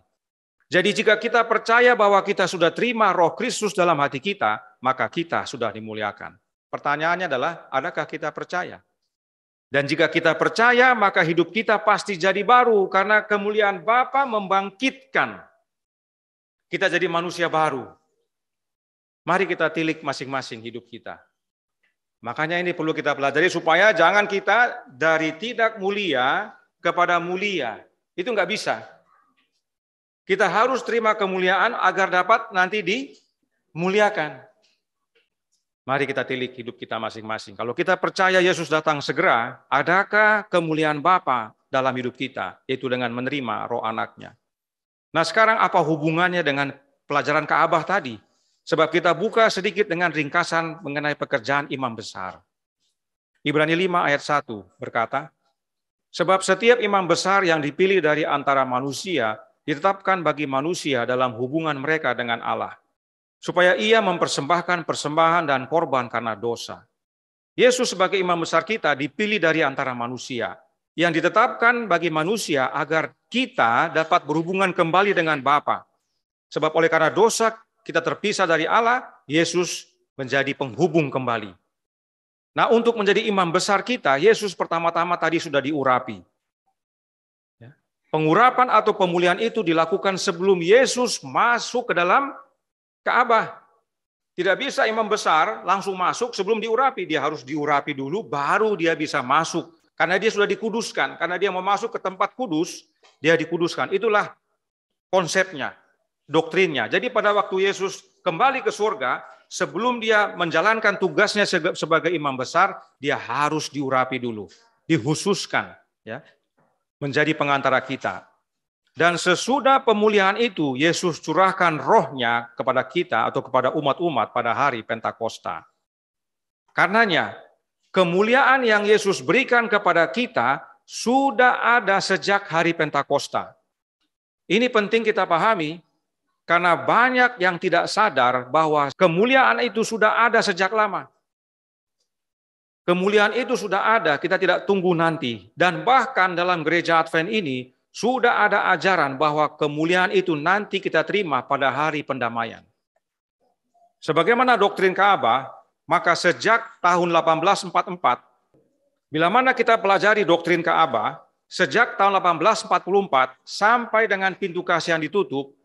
Jadi jika kita percaya bahwa kita sudah terima Roh Kristus dalam hati kita, maka kita sudah dimuliakan. Pertanyaannya adalah, adakah kita percaya? Dan jika kita percaya, maka hidup kita pasti jadi baru karena kemuliaan Bapa membangkitkan. Kita jadi manusia baru. Mari kita tilik masing-masing hidup kita. Makanya ini perlu kita pelajari supaya jangan kita dari tidak mulia kepada mulia. Itu nggak bisa. Kita harus terima kemuliaan agar dapat nanti dimuliakan. Mari kita tilik hidup kita masing-masing. Kalau kita percaya Yesus datang segera, adakah kemuliaan Bapa dalam hidup kita? Yaitu dengan menerima Roh Anak-Nya. Nah sekarang apa hubungannya dengan pelajaran Ka'bah tadi? Sebab kita buka sedikit dengan ringkasan mengenai pekerjaan imam besar. Ibrani 5 ayat 1 berkata, sebab setiap imam besar yang dipilih dari antara manusia ditetapkan bagi manusia dalam hubungan mereka dengan Allah, supaya ia mempersembahkan persembahan dan korban karena dosa. Yesus sebagai imam besar kita dipilih dari antara manusia, yang ditetapkan bagi manusia agar kita dapat berhubungan kembali dengan Bapa. Sebab oleh karena dosa kita terpisah dari Allah, Yesus menjadi penghubung kembali. Nah, untuk menjadi imam besar kita, Yesus pertama-tama tadi sudah diurapi. Pengurapan atau pemulihan itu dilakukan sebelum Yesus masuk ke dalam Ka'bah. Tidak bisa imam besar langsung masuk sebelum diurapi. Dia harus diurapi dulu, baru dia bisa masuk. Karena dia sudah dikuduskan. Karena dia mau masuk ke tempat kudus, dia dikuduskan. Itulah konsepnya, doktrinnya. Jadi pada waktu Yesus kembali ke surga, sebelum dia menjalankan tugasnya sebagai imam besar, dia harus diurapi dulu, dihususkan, ya, menjadi pengantara kita. Dan sesudah pemulihan itu, Yesus curahkan Roh-Nya kepada kita atau kepada umat-umat pada hari Pentakosta. Karenanya, kemuliaan yang Yesus berikan kepada kita sudah ada sejak hari Pentakosta. Ini penting kita pahami, karena banyak yang tidak sadar bahwa kemuliaan itu sudah ada sejak lama. Kemuliaan itu sudah ada, kita tidak tunggu nanti. Dan bahkan dalam gereja Advent ini, sudah ada ajaran bahwa kemuliaan itu nanti kita terima pada hari pendamaian. Sebagaimana doktrin Ka'bah, maka sejak tahun 1844, bila mana kita pelajari doktrin Ka'bah, sejak tahun 1844 sampai dengan pintu kasihan ditutup,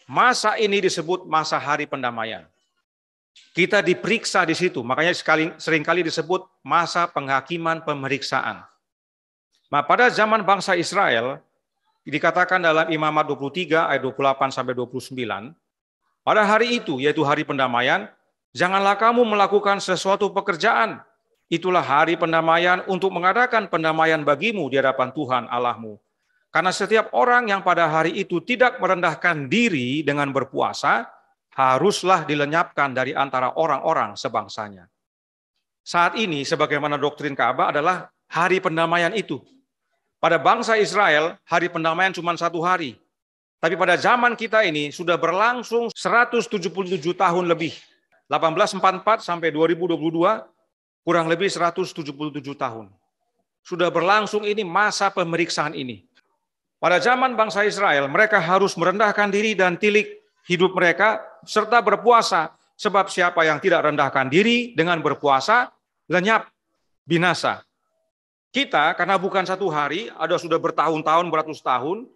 masa ini disebut masa hari pendamaian. Kita diperiksa di situ, makanya seringkali disebut masa penghakiman pemeriksaan. Nah, pada zaman bangsa Israel, dikatakan dalam Imamat 23 ayat 28 sampai 29, pada hari itu, yaitu hari pendamaian, janganlah kamu melakukan sesuatu pekerjaan. Itulah hari pendamaian untuk mengadakan pendamaian bagimu di hadapan Tuhan Allahmu. Karena setiap orang yang pada hari itu tidak merendahkan diri dengan berpuasa, haruslah dilenyapkan dari antara orang-orang sebangsanya. Saat ini, sebagaimana doktrin Ka'bah adalah hari pendamaian itu. Pada bangsa Israel, hari pendamaian cuma 1 hari. Tapi pada zaman kita ini sudah berlangsung 177 tahun lebih. 1844 sampai 2022, kurang lebih 177 tahun. Sudah berlangsung ini masa pemeriksaan ini. Pada zaman bangsa Israel, mereka harus merendahkan diri dan tilik hidup mereka, serta berpuasa. Sebab siapa yang tidak rendahkan diri dengan berpuasa, lenyap, binasa. Kita, karena bukan satu hari, ada sudah bertahun-tahun, beratus tahun,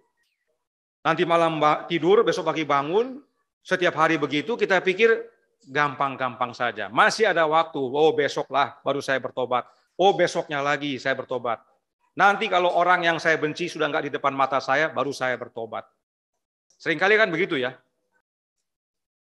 nanti malam tidur, besok pagi bangun, setiap hari begitu, kita pikir gampang-gampang saja. Masih ada waktu, oh besoklah baru saya bertobat. Oh besoknya lagi saya bertobat. Nanti kalau orang yang saya benci sudah enggak di depan mata saya, baru saya bertobat. Seringkali kan begitu ya.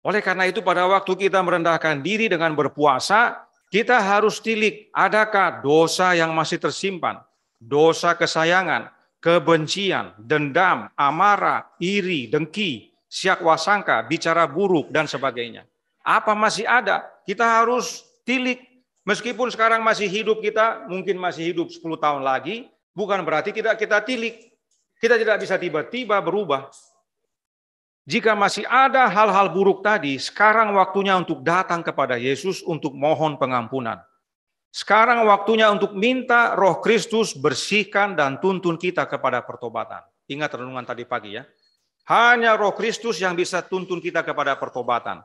Oleh karena itu pada waktu kita merendahkan diri dengan berpuasa, kita harus tilik, adakah dosa yang masih tersimpan? Dosa kesayangan, kebencian, dendam, amarah, iri, dengki, siakwasangka, bicara buruk, dan sebagainya. Apa masih ada? Kita harus tilik. Meskipun sekarang masih hidup kita, mungkin masih hidup 10 tahun lagi, bukan berarti tidak kita tilik. Kita tidak bisa tiba-tiba berubah. Jika masih ada hal-hal buruk tadi, sekarang waktunya untuk datang kepada Yesus untuk mohon pengampunan. Sekarang waktunya untuk minta Roh Kristus bersihkan dan tuntun kita kepada pertobatan. Ingat renungan tadi pagi ya. Hanya Roh Kristus yang bisa tuntun kita kepada pertobatan.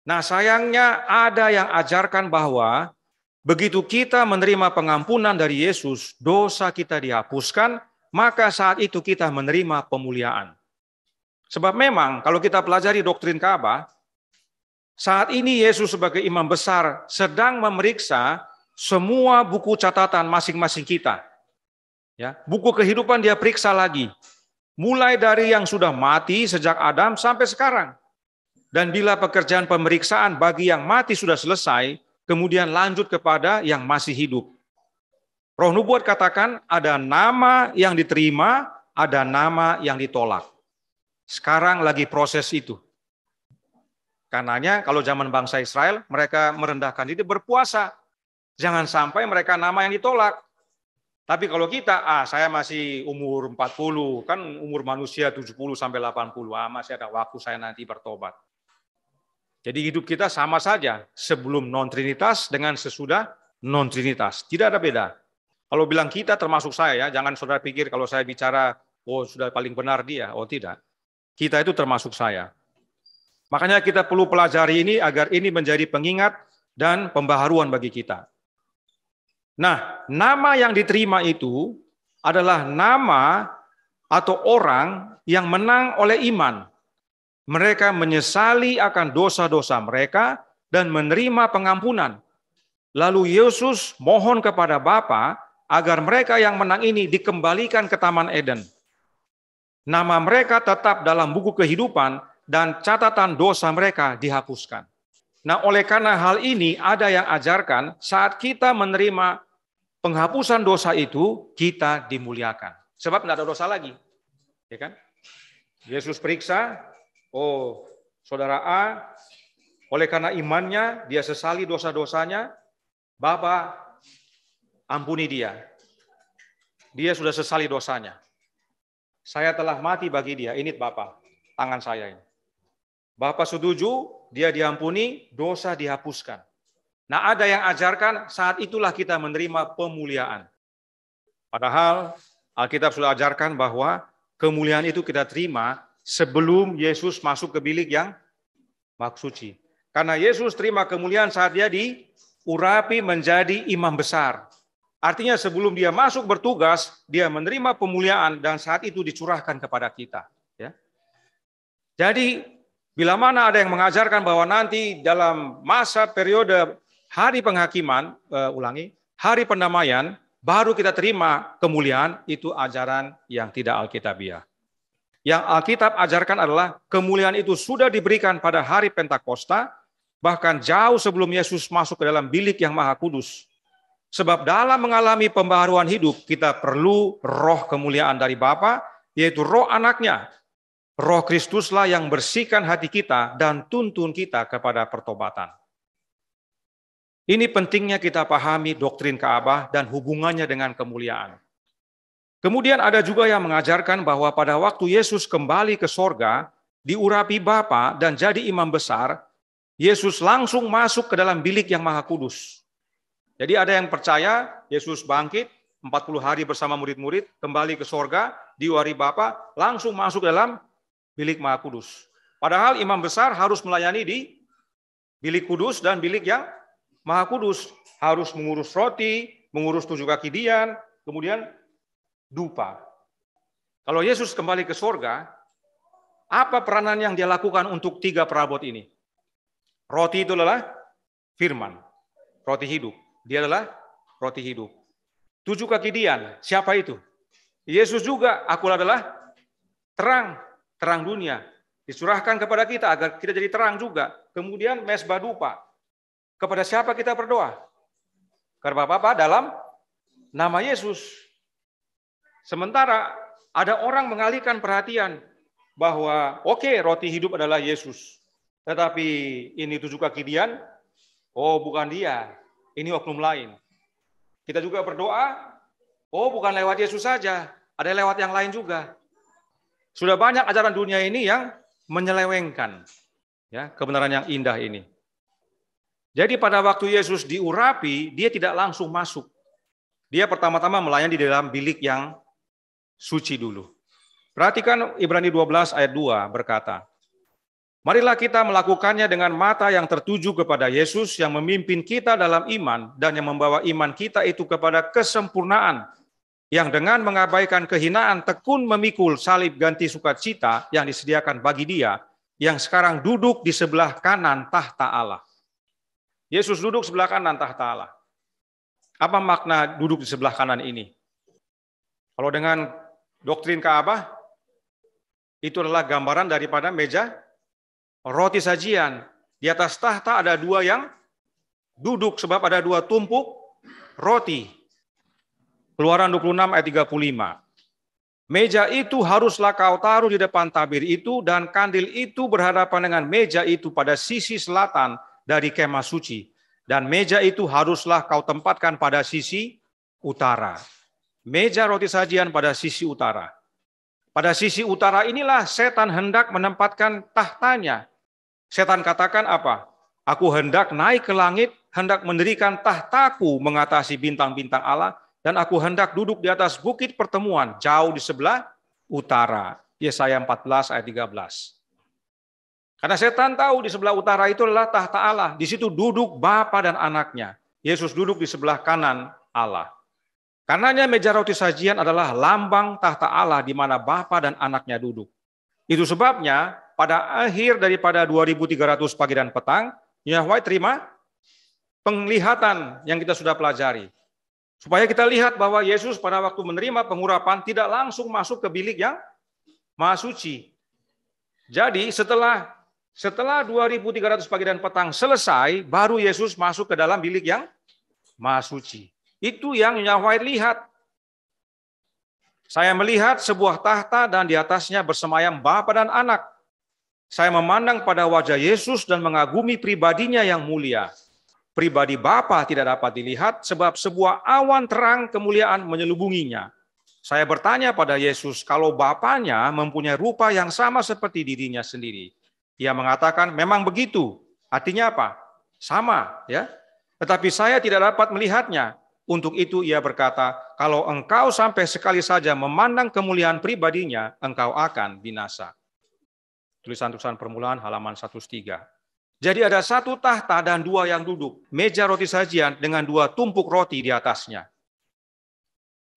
Nah sayangnya ada yang ajarkan bahwa begitu kita menerima pengampunan dari Yesus, dosa kita dihapuskan, maka saat itu kita menerima pemuliaan. Sebab memang kalau kita pelajari doktrin Ka'bah, saat ini Yesus sebagai imam besar sedang memeriksa semua buku catatan masing-masing kita. Ya, buku kehidupan dia periksa lagi. Mulai dari yang sudah mati sejak Adam sampai sekarang. Dan bila pekerjaan pemeriksaan bagi yang mati sudah selesai, kemudian lanjut kepada yang masih hidup. Roh Nubuat katakan ada nama yang diterima, ada nama yang ditolak. Sekarang lagi proses itu. Karenanya kalau zaman bangsa Israel, mereka merendahkan diri berpuasa. Jangan sampai mereka nama yang ditolak. Tapi kalau kita, saya masih umur 40, kan umur manusia 70 sampai 80, masih ada waktu saya nanti bertobat. Jadi hidup kita sama saja, sebelum non-trinitas dengan sesudah non-trinitas. Tidak ada beda. Kalau bilang kita termasuk saya ya, jangan saudara pikir kalau saya bicara, oh sudah paling benar dia, oh tidak. Kita itu termasuk saya. Makanya kita perlu pelajari ini agar ini menjadi pengingat dan pembaharuan bagi kita. Nah, nama yang diterima itu adalah nama atau orang yang menang oleh iman. Mereka menyesali akan dosa-dosa mereka dan menerima pengampunan. Lalu Yesus mohon kepada Bapa agar mereka yang menang ini dikembalikan ke Taman Eden. Nama mereka tetap dalam buku kehidupan dan catatan dosa mereka dihapuskan. Nah, oleh karena hal ini ada yang ajarkan saat kita menerima penghapusan dosa itu, kita dimuliakan. Sebab tidak ada dosa lagi. Ya kan? Yesus periksa, oh saudara A, oleh karena imannya, dia sesali dosa-dosanya, Bapa ampuni dia. Dia sudah sesali dosanya. Saya telah mati bagi dia, ini Bapa, tangan saya ini. Bapa setuju, dia diampuni, dosa dihapuskan. Nah ada yang ajarkan saat itulah kita menerima pemuliaan. Padahal Alkitab sudah ajarkan bahwa kemuliaan itu kita terima sebelum Yesus masuk ke bilik yang maha suci. Karena Yesus terima kemuliaan saat dia diurapi menjadi imam besar. Artinya sebelum dia masuk bertugas, dia menerima pemuliaan dan saat itu dicurahkan kepada kita. Ya. Jadi bila mana ada yang mengajarkan bahwa nanti dalam masa periode hari penghakiman, hari pendamaian, baru kita terima kemuliaan, itu ajaran yang tidak alkitabiah. Yang Alkitab ajarkan adalah kemuliaan itu sudah diberikan pada hari Pentakosta, bahkan jauh sebelum Yesus masuk ke dalam bilik yang maha kudus. Sebab dalam mengalami pembaharuan hidup, kita perlu roh kemuliaan dari Bapa, yaitu roh anaknya. Roh Kristuslah yang bersihkan hati kita dan tuntun kita kepada pertobatan. Ini pentingnya kita pahami doktrin Ka'bah dan hubungannya dengan kemuliaan. Kemudian ada juga yang mengajarkan bahwa pada waktu Yesus kembali ke sorga, diurapi Bapa dan jadi imam besar, Yesus langsung masuk ke dalam bilik yang maha kudus. Jadi ada yang percaya Yesus bangkit, 40 hari bersama murid-murid, kembali ke sorga, diwari Bapa, langsung masuk dalam bilik Maha Kudus. Padahal imam besar harus melayani di bilik kudus dan bilik yang Maha Kudus. Harus mengurus roti, mengurus 7 kaki dian, kemudian dupa. Kalau Yesus kembali ke sorga, apa peranan yang dia lakukan untuk 3 perabot ini? Roti itu adalah firman, roti hidup. Dia adalah roti hidup. 7 kaki dian, siapa itu? Yesus juga, aku adalah terang dunia. Disurahkan kepada kita agar kita jadi terang juga. Kemudian mesbah dupa. Kepada siapa kita berdoa? Kepada Bapa dalam nama Yesus. Sementara ada orang mengalihkan perhatian bahwa oke, roti hidup adalah Yesus. Tetapi ini 7 kaki dian, oh bukan dia, ini oknum lain. Kita juga berdoa, oh bukan lewat Yesus saja, ada lewat yang lain juga. Sudah banyak ajaran dunia ini yang menyelewengkan ya kebenaran yang indah ini. Jadi pada waktu Yesus diurapi, dia tidak langsung masuk. Dia pertama-tama melayani di dalam bilik yang suci dulu. Perhatikan Ibrani 12 ayat 2 berkata, marilah kita melakukannya dengan mata yang tertuju kepada Yesus yang memimpin kita dalam iman dan yang membawa iman kita itu kepada kesempurnaan, yang dengan mengabaikan kehinaan tekun memikul salib ganti sukacita yang disediakan bagi dia, yang sekarang duduk di sebelah kanan tahta Allah. Yesus duduk sebelah kanan tahta Allah. Apa makna duduk di sebelah kanan ini? Kalau dengan doktrin Ka'bah, itu adalah gambaran daripada meja roti sajian. Di atas tahta ada 2 yang duduk sebab ada 2 tumpuk roti. Keluaran 26 ayat 35. Meja itu haruslah kau taruh di depan tabir itu dan kandil itu berhadapan dengan meja itu pada sisi selatan dari kemah suci. Dan meja itu haruslah kau tempatkan pada sisi utara. Meja roti sajian pada sisi utara. Pada sisi utara inilah setan hendak menempatkan tahtanya. Setan katakan apa? Aku hendak naik ke langit, hendak mendirikan tahtaku mengatasi bintang-bintang Allah, dan aku hendak duduk di atas bukit pertemuan, jauh di sebelah utara. Yesaya 14 ayat 13. Karena setan tahu di sebelah utara itu adalah tahta Allah. Di situ duduk Bapa dan anaknya. Yesus duduk di sebelah kanan Allah. Karenanya meja roti sajian adalah lambang tahta Allah di mana Bapa dan anaknya duduk. Itu sebabnya pada akhir daripada 2300 pagi dan petang, Yahweh terima penglihatan yang kita sudah pelajari. Supaya kita lihat bahwa Yesus pada waktu menerima pengurapan tidak langsung masuk ke bilik yang Maha Suci. Jadi setelah 2300 pagi dan petang selesai, baru Yesus masuk ke dalam bilik yang Maha Suci. Itu yang Yahweh lihat. Saya melihat sebuah tahta dan di atasnya bersemayam Bapa dan Anak. Saya memandang pada wajah Yesus dan mengagumi pribadinya yang mulia. Pribadi Bapa tidak dapat dilihat sebab sebuah awan terang kemuliaan menyelubunginya. Saya bertanya pada Yesus, kalau Bapanya mempunyai rupa yang sama seperti dirinya sendiri. Ia mengatakan, memang begitu. Artinya apa? Sama, ya. Tetapi saya tidak dapat melihatnya. Untuk itu ia berkata, kalau engkau sampai sekali saja memandang kemuliaan pribadinya, engkau akan binasa. Tulisan-tulisan permulaan halaman 103. Jadi ada 1 tahta dan 2 yang duduk. Meja roti sajian dengan 2 tumpuk roti di atasnya.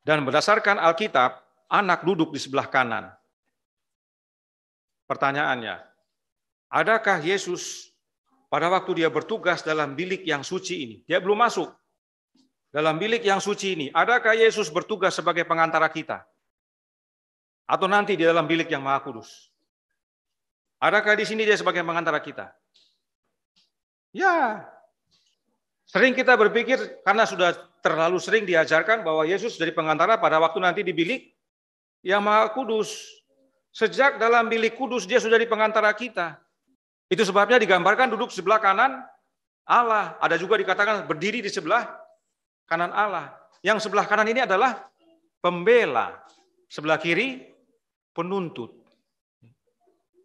Dan berdasarkan Alkitab, anak duduk di sebelah kanan. Pertanyaannya, adakah Yesus pada waktu dia bertugas dalam bilik yang suci ini? Dia belum masuk. Dalam bilik yang suci ini, adakah Yesus bertugas sebagai pengantara kita? Atau nanti di dalam bilik yang Maha Kudus? Adakah di sini dia sebagai pengantara kita? Ya. Sering kita berpikir karena sudah terlalu sering diajarkan bahwa Yesus jadi pengantara pada waktu nanti di bilik yang Maha Kudus. Sejak dalam bilik kudus dia sudah di pengantara kita. Itu sebabnya digambarkan duduk sebelah kanan Allah. Ada juga dikatakan berdiri di sebelah kanan Allah. Yang sebelah kanan ini adalah pembela. Sebelah kiri penuntut.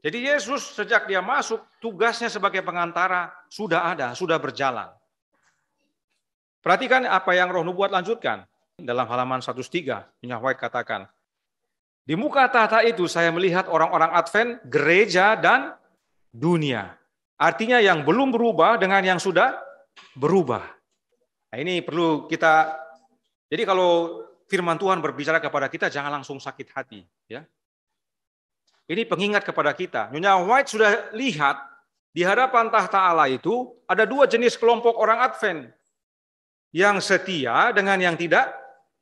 Jadi Yesus sejak dia masuk, tugasnya sebagai pengantara sudah ada, sudah berjalan. Perhatikan apa yang Roh Nubuat lanjutkan. dalam halaman 103, Nyonya White katakan, di muka tahta itu saya melihat orang-orang Advent, gereja, dan dunia. Artinya yang belum berubah dengan yang sudah berubah. Nah, ini perlu kita, jadi kalau firman Tuhan berbicara kepada kita, jangan langsung sakit hati. Ya. Ini pengingat kepada kita. Nyonya White sudah lihat, di hadapan tahta Allah itu, ada dua jenis kelompok orang Advent. Yang setia dengan yang tidak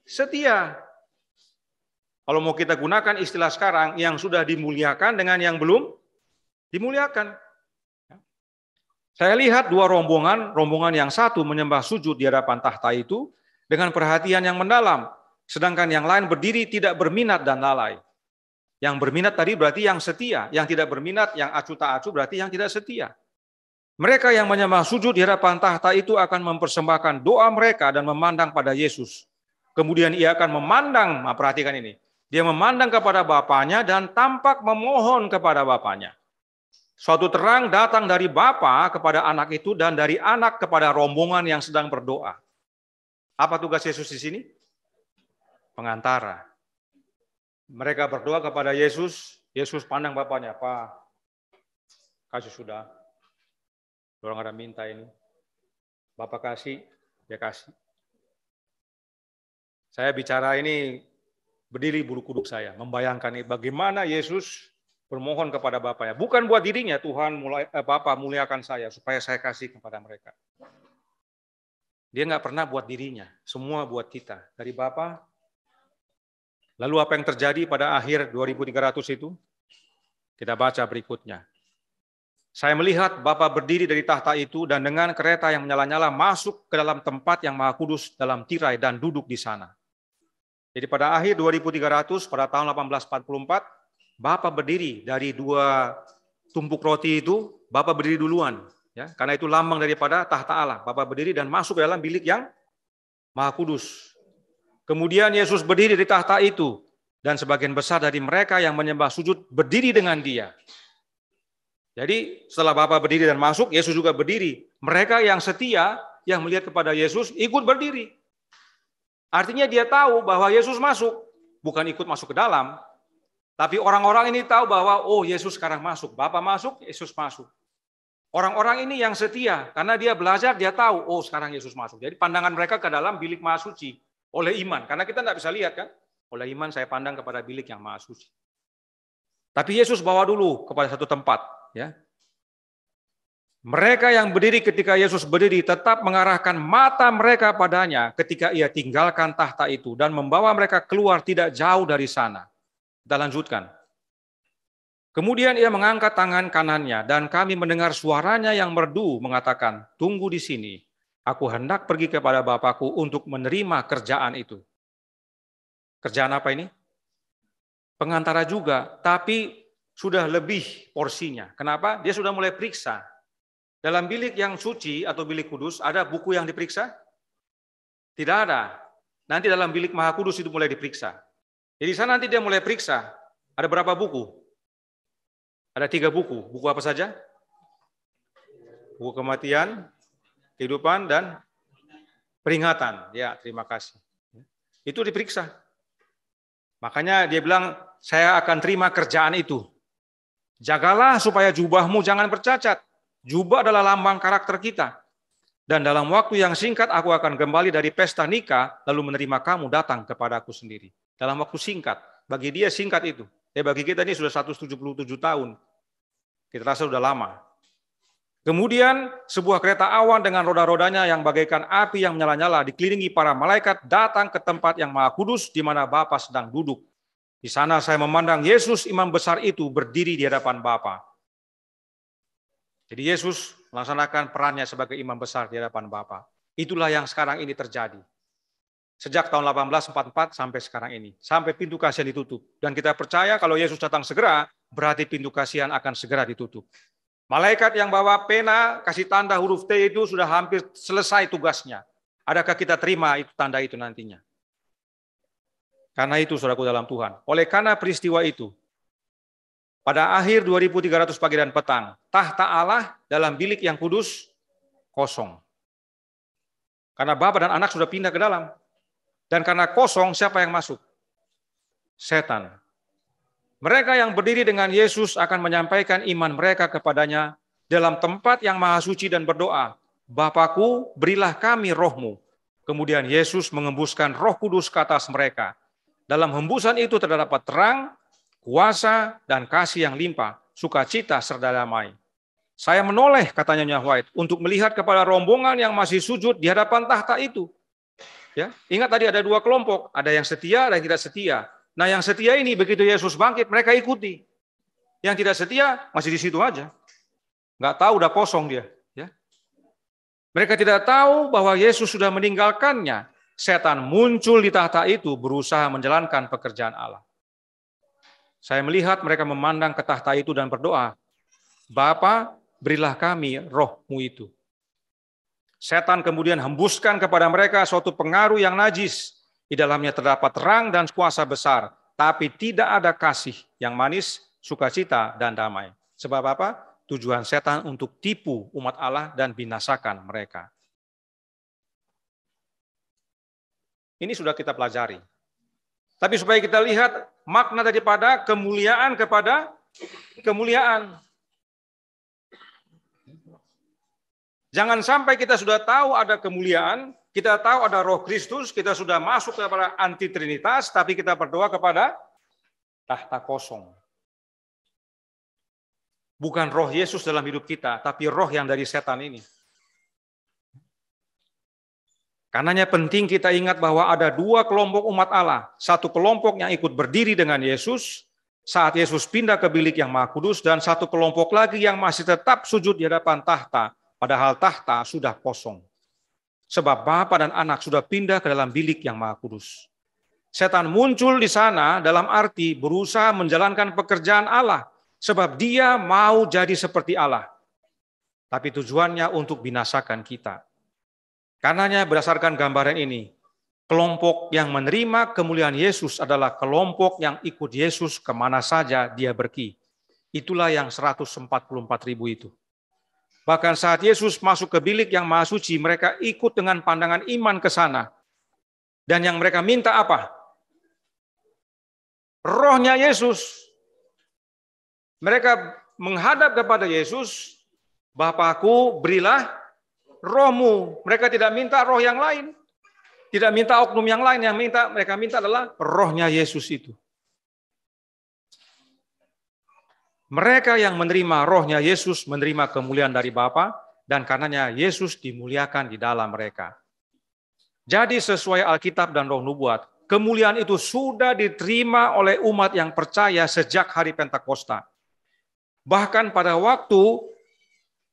setia. Kalau mau kita gunakan istilah sekarang, yang sudah dimuliakan dengan yang belum dimuliakan. Saya lihat dua rombongan yang satu menyembah sujud di hadapan tahta itu dengan perhatian yang mendalam, sedangkan yang lain berdiri tidak berminat dan lalai. Yang berminat tadi berarti yang setia, yang tidak berminat, yang acuh tak acuh berarti yang tidak setia. Mereka yang menyembah sujud di hadapan tahta itu akan mempersembahkan doa mereka dan memandang pada Yesus. Kemudian ia akan memandang, perhatikan ini, dia memandang kepada Bapanya dan tampak memohon kepada Bapanya. Suatu terang datang dari Bapa kepada anak itu dan dari anak kepada rombongan yang sedang berdoa. Apa tugas Yesus di sini? Pengantara. Mereka berdoa kepada Yesus, Yesus pandang Bapanya, Pak, kasih sudah. Orang ada minta ini. Bapak kasih, dia kasih. Saya bicara ini berdiri bulu kuduk saya, membayangkan ini bagaimana Yesus bermohon kepada Bapaknya. Bukan buat dirinya, Tuhan Bapa muliakan saya supaya saya kasih kepada mereka. Dia nggak pernah buat dirinya, semua buat kita. Dari Bapa. Lalu apa yang terjadi pada akhir 2300 itu? Kita baca berikutnya. Saya melihat Bapa berdiri dari tahta itu dan dengan kereta yang menyala-nyala masuk ke dalam tempat yang Maha Kudus dalam tirai dan duduk di sana. Jadi pada akhir 2300 pada tahun 1844 Bapa berdiri dari dua tumpuk roti itu, Bapa berdiri duluan, ya, karena itu lambang daripada tahta Allah. Bapa berdiri dan masuk ke dalam bilik yang Maha Kudus. Kemudian Yesus berdiri di tahta itu dan sebagian besar dari mereka yang menyembah sujud berdiri dengan Dia. Jadi setelah Bapa berdiri dan masuk, Yesus juga berdiri. Mereka yang setia, yang melihat kepada Yesus ikut berdiri. Artinya dia tahu bahwa Yesus masuk, bukan ikut masuk ke dalam. Tapi orang-orang ini tahu bahwa, oh Yesus sekarang masuk. Bapa masuk, Yesus masuk. Orang-orang ini yang setia, karena dia belajar, dia tahu, oh sekarang Yesus masuk. Jadi pandangan mereka ke dalam bilik Maha Suci, oleh iman. Karena kita tidak bisa lihat kan, oleh iman saya pandang kepada bilik yang Maha Suci. Tapi Yesus bawa dulu kepada satu tempat. Ya. Mereka yang berdiri ketika Yesus berdiri tetap mengarahkan mata mereka padanya ketika ia tinggalkan tahta itu dan membawa mereka keluar tidak jauh dari sana. Kita lanjutkan. Kemudian ia mengangkat tangan kanannya dan kami mendengar suaranya yang merdu mengatakan, tunggu di sini, aku hendak pergi kepada Bapakku untuk menerima kerjaan itu. Kerjaan apa ini? Pengantara juga, tapi sudah lebih porsinya. Kenapa? Dia sudah mulai periksa. Dalam bilik yang suci atau bilik kudus, ada buku yang diperiksa? Tidak ada. Nanti dalam bilik Maha Kudus itu mulai diperiksa. Jadi sana nanti dia mulai periksa. Ada berapa buku? Ada 3 buku. Buku apa saja? Buku kematian, kehidupan, dan peringatan. Ya, terima kasih. Itu diperiksa. Makanya dia bilang, saya akan terima kerjaan itu. Jagalah supaya jubahmu jangan bercacat. Jubah adalah lambang karakter kita. Dan dalam waktu yang singkat aku akan kembali dari pesta nikah, lalu menerima kamu datang kepada aku sendiri. Dalam waktu singkat. Bagi dia singkat itu. Bagi kita ini sudah 177 tahun. Kita rasa sudah lama. Kemudian sebuah kereta awan dengan roda-rodanya yang bagaikan api yang menyala-nyala dikelilingi para malaikat datang ke tempat yang Maha Kudus di mana Bapa sedang duduk. Di sana saya memandang Yesus imam besar itu berdiri di hadapan Bapa. Jadi Yesus melaksanakan perannya sebagai imam besar di hadapan Bapa. Itulah yang sekarang ini terjadi. Sejak tahun 1844 sampai sekarang ini. Sampai pintu kasihan ditutup. Dan kita percaya kalau Yesus datang segera, berarti pintu kasihan akan segera ditutup. Malaikat yang bawa pena, kasih tanda huruf T itu sudah hampir selesai tugasnya. Adakah kita terima itu tanda itu nantinya? Karena itu, saudaraku dalam Tuhan. Oleh karena peristiwa itu, pada akhir 2300 pagi dan petang, tahta Allah dalam bilik yang kudus kosong. Karena Bapa dan Anak sudah pindah ke dalam. Dan karena kosong, siapa yang masuk? Setan. Mereka yang berdiri dengan Yesus akan menyampaikan iman mereka kepadanya dalam tempat yang maha suci dan berdoa, Bapakku, berilah kami roh-Mu. Kemudian Yesus mengembuskan Roh Kudus ke atas mereka. Dalam hembusan itu terdapat terang, kuasa, dan kasih yang limpah, sukacita serta damai. Saya menoleh, katanya Nyonya White, untuk melihat kepada rombongan yang masih sujud di hadapan tahta itu. Ya, ingat tadi ada dua kelompok, ada yang setia, ada yang tidak setia. Nah, yang setia ini begitu Yesus bangkit, mereka ikuti. Yang tidak setia masih di situ aja. Nggak tahu, udah kosong dia. Ya. Mereka tidak tahu bahwa Yesus sudah meninggalkannya. Setan muncul di tahta itu berusaha menjalankan pekerjaan Allah. Saya melihat mereka memandang ke tahta itu dan berdoa, Bapa, berilah kami roh-Mu itu. Setan kemudian hembuskan kepada mereka suatu pengaruh yang najis. Di dalamnya terdapat terang dan kuasa besar, tapi tidak ada kasih yang manis, sukacita, dan damai. Sebab apa? Tujuan setan untuk tipu umat Allah dan binasakan mereka. Ini sudah kita pelajari. Tapi supaya kita lihat makna daripada kemuliaan kepada kemuliaan. Jangan sampai kita sudah tahu ada kemuliaan, kita tahu ada Roh Kristus, kita sudah masuk kepada anti trinitas, tapi kita berdoa kepada tahta kosong. Bukan roh Yesus dalam hidup kita, tapi roh yang dari setan ini. Karenanya penting kita ingat bahwa ada dua kelompok umat Allah. Satu kelompok yang ikut berdiri dengan Yesus saat Yesus pindah ke bilik yang Maha Kudus, dan satu kelompok lagi yang masih tetap sujud di hadapan tahta, padahal tahta sudah kosong. Sebab Bapa dan Anak sudah pindah ke dalam bilik yang Maha Kudus. Setan muncul di sana dalam arti berusaha menjalankan pekerjaan Allah. Sebab dia mau jadi seperti Allah. Tapi tujuannya untuk binasakan kita. Karenanya berdasarkan gambaran ini, kelompok yang menerima kemuliaan Yesus adalah kelompok yang ikut Yesus kemana saja dia pergi. Itulah yang 144.000 itu. Bahkan saat Yesus masuk ke bilik yang Maha Suci, mereka ikut dengan pandangan iman ke sana. Dan yang mereka minta apa? Rohnya Yesus. Mereka menghadap kepada Yesus, Bapakku, berilah roh-Mu. Mereka tidak minta roh yang lain. Tidak minta oknum yang lain, yang mereka minta adalah rohnya Yesus itu. Mereka yang menerima rohnya Yesus menerima kemuliaan dari Bapa, dan karenanya Yesus dimuliakan di dalam mereka. Jadi sesuai Alkitab dan Roh Nubuat, kemuliaan itu sudah diterima oleh umat yang percaya sejak hari Pentakosta. Bahkan pada waktu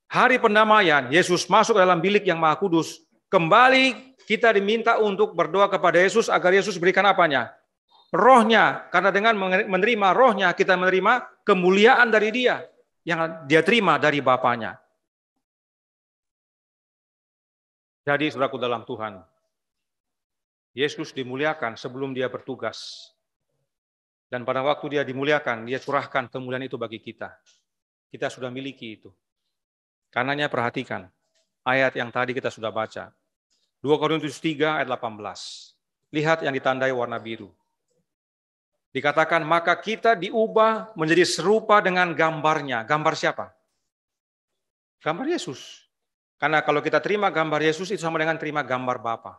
hari pendamaian, Yesus masuk dalam bilik yang Maha Kudus, kembali kita diminta untuk berdoa kepada Yesus agar Yesus berikan apanya? Rohnya, karena dengan menerima rohnya kita menerima kemuliaan dari dia yang dia terima dari Bapanya. Jadi saudaraku dalam Tuhan, Yesus dimuliakan sebelum dia bertugas. Dan pada waktu dia dimuliakan, dia curahkan kemuliaan itu bagi kita. Kita sudah miliki itu. Karenanya perhatikan ayat yang tadi kita sudah baca. 2 Korintus 3 ayat 18. Lihat yang ditandai warna biru. Dikatakan, maka kita diubah menjadi serupa dengan gambarnya. Gambar siapa? Gambar Yesus. Karena kalau kita terima gambar Yesus, itu sama dengan terima gambar Bapa,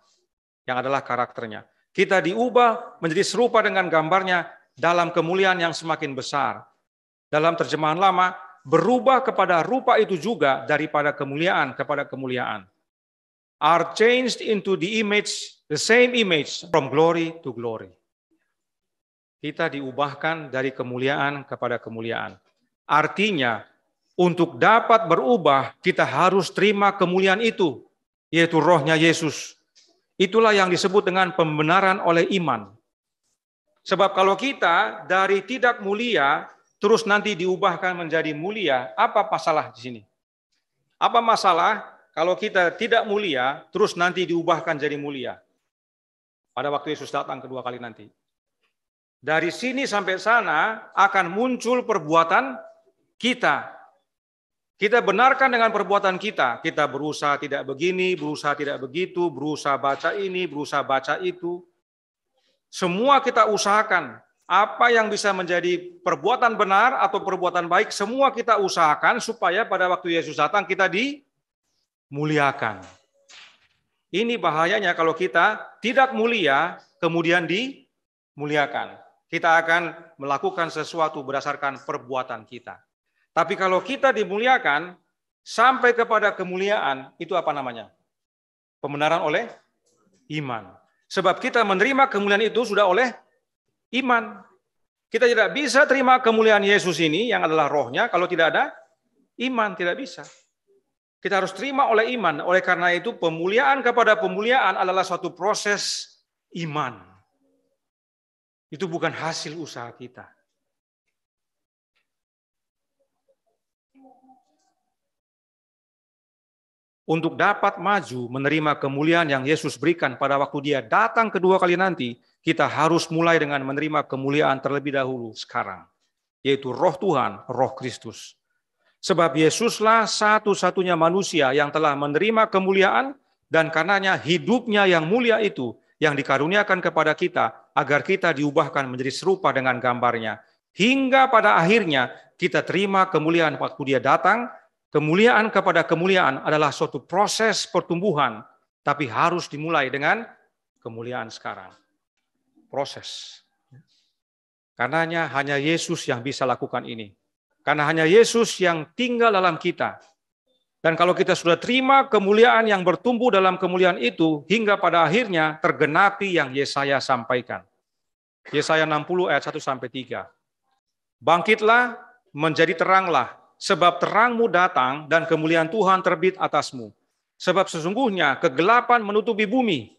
yang adalah karakternya. Kita diubah menjadi serupa dengan gambarnya dalam kemuliaan yang semakin besar. Dalam terjemahan lama, berubah kepada rupa itu juga daripada kemuliaan kepada kemuliaan. Are changed into the image, the same image, from glory to glory. Kita diubahkan dari kemuliaan kepada kemuliaan. Artinya, untuk dapat berubah, kita harus terima kemuliaan itu, yaitu rohnya Yesus. Itulah yang disebut dengan pembenaran oleh iman. Sebab kalau kita dari tidak mulia, terus nanti diubahkan menjadi mulia, apa masalah di sini? Apa masalah kalau kita tidak mulia, terus nanti diubahkan jadi mulia? Pada waktu Yesus datang kedua kali nanti. Dari sini sampai sana akan muncul perbuatan kita. Kita benarkan dengan perbuatan kita. Kita berusaha tidak begini, berusaha tidak begitu, berusaha baca ini, berusaha baca itu. Semua kita usahakan. Apa yang bisa menjadi perbuatan benar atau perbuatan baik, semua kita usahakan supaya pada waktu Yesus datang kita dimuliakan. Ini bahayanya kalau kita tidak mulia, kemudian dimuliakan. Kita akan melakukan sesuatu berdasarkan perbuatan kita. Tapi kalau kita dimuliakan, sampai kepada kemuliaan, itu apa namanya? Pembenaran oleh iman. Sebab kita menerima kemuliaan itu sudah oleh iman. Kita tidak bisa terima kemuliaan Yesus ini yang adalah rohnya kalau tidak ada iman, tidak bisa. Kita harus terima oleh iman. Oleh karena itu pemuliaan kepada pemuliaan adalah suatu proses iman. Itu bukan hasil usaha kita. Untuk dapat maju menerima kemuliaan yang Yesus berikan pada waktu dia datang kedua kali nanti, kita harus mulai dengan menerima kemuliaan terlebih dahulu sekarang, yaitu roh Tuhan, roh Kristus. Sebab Yesuslah satu-satunya manusia yang telah menerima kemuliaan, dan karenanya hidupnya yang mulia itu yang dikaruniakan kepada kita, agar kita diubahkan menjadi serupa dengan gambarnya. Hingga pada akhirnya kita terima kemuliaan waktu dia datang. Kemuliaan kepada kemuliaan adalah suatu proses pertumbuhan, tapi harus dimulai dengan kemuliaan sekarang. Proses. Karenanya hanya Yesus yang bisa lakukan ini. Karena hanya Yesus yang tinggal dalam kita. Dan kalau kita sudah terima kemuliaan yang bertumbuh dalam kemuliaan itu, hingga pada akhirnya tergenapi yang Yesaya sampaikan. Yesaya 60 ayat 1-3. Bangkitlah, menjadi teranglah, sebab terangmu datang dan kemuliaan Tuhan terbit atasmu. Sebab sesungguhnya kegelapan menutupi bumi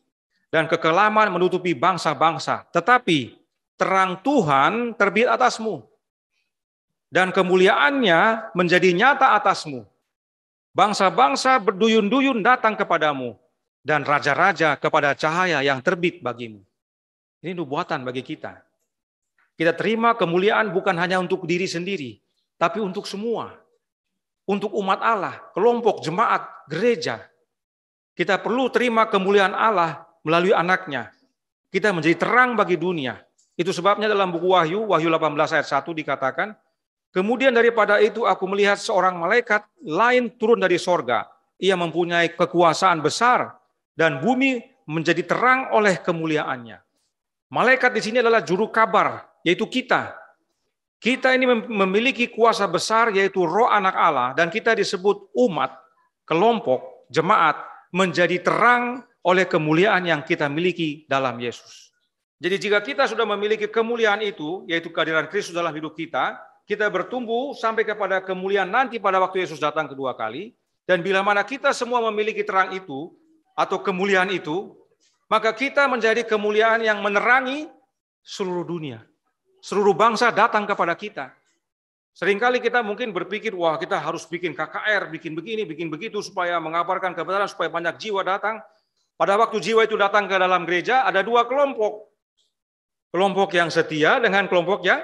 dan kekelaman menutupi bangsa-bangsa. Tetapi terang Tuhan terbit atasmu dan kemuliaannya menjadi nyata atasmu. Bangsa-bangsa berduyun-duyun datang kepadamu dan raja-raja kepada cahaya yang terbit bagimu. Ini nubuatan bagi kita. Kita terima kemuliaan bukan hanya untuk diri sendiri, tapi untuk semua. Untuk umat Allah, kelompok, jemaat, gereja. Kita perlu terima kemuliaan Allah melalui anaknya. Kita menjadi terang bagi dunia. Itu sebabnya dalam buku Wahyu 18 ayat 1 dikatakan, kemudian daripada itu aku melihat seorang malaikat lain turun dari sorga. Ia mempunyai kekuasaan besar dan bumi menjadi terang oleh kemuliaannya. Malaikat di sini adalah juru kabar, yaitu kita. Kita ini memiliki kuasa besar yaitu roh anak Allah dan kita disebut umat, kelompok, jemaat menjadi terang oleh kemuliaan yang kita miliki dalam Yesus. Jadi jika kita sudah memiliki kemuliaan itu, yaitu kehadiran Kristus dalam hidup kita, kita bertumbuh sampai kepada kemuliaan nanti pada waktu Yesus datang kedua kali, dan bila mana kita semua memiliki terang itu atau kemuliaan itu, maka kita menjadi kemuliaan yang menerangi seluruh dunia. Seluruh bangsa datang kepada kita. Seringkali kita mungkin berpikir, wah kita harus bikin KKR, bikin begini, bikin begitu, supaya mengabarkan kebenaran, supaya banyak jiwa datang. Pada waktu jiwa itu datang ke dalam gereja, ada dua kelompok. Kelompok yang setia dengan kelompok yang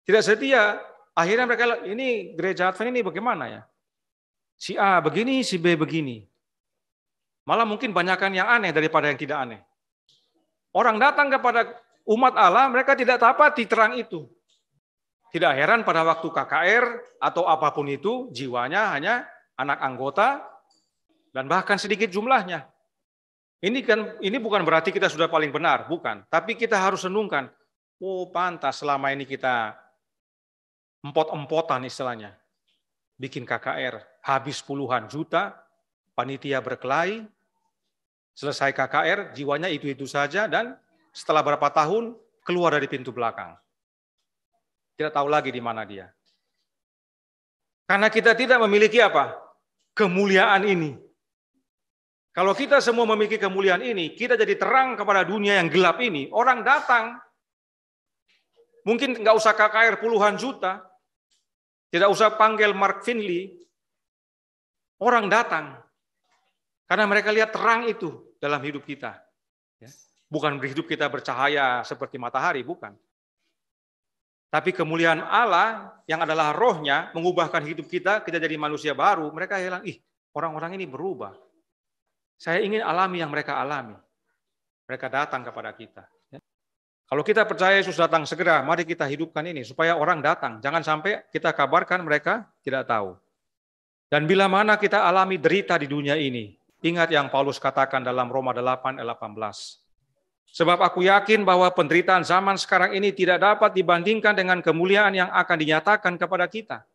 tidak setia. Akhirnya mereka, ini gereja Advent ini bagaimana ya? Si A begini, si B begini. Malah mungkin banyakkan yang aneh daripada yang tidak aneh. Orang datang kepada umat Allah, mereka tidak dapati terang itu. Tidak heran pada waktu KKR atau apapun itu, jiwanya hanya anak anggota dan bahkan sedikit jumlahnya. Ini bukan berarti kita sudah paling benar, bukan. Tapi kita harus renungkan, oh pantas selama ini kita empot-empotan istilahnya. Bikin KKR, habis puluhan juta, panitia berkelahi, selesai KKR, jiwanya itu-itu saja, dan setelah berapa tahun, keluar dari pintu belakang. Tidak tahu lagi di mana dia. Karena kita tidak memiliki apa? Kemuliaan ini. Kalau kita semua memiliki kemuliaan ini, kita jadi terang kepada dunia yang gelap ini. Orang datang, mungkin nggak usah KKR puluhan juta, tidak usah panggil Mark Finley, orang datang. Karena mereka lihat terang itu dalam hidup kita. Bukan hidup kita bercahaya seperti matahari, bukan. Tapi kemuliaan Allah yang adalah rohnya mengubahkan hidup kita jadi manusia baru. Mereka bilang, orang-orang ini berubah. Saya ingin alami yang mereka alami. Mereka datang kepada kita. Kalau kita percaya Yesus datang segera, mari kita hidupkan ini supaya orang datang. Jangan sampai kita kabarkan mereka tidak tahu. Dan bila mana kita alami derita di dunia ini, ingat yang Paulus katakan dalam Roma 8 ayat 18. Sebab aku yakin bahwa penderitaan zaman sekarang ini tidak dapat dibandingkan dengan kemuliaan yang akan dinyatakan kepada kita.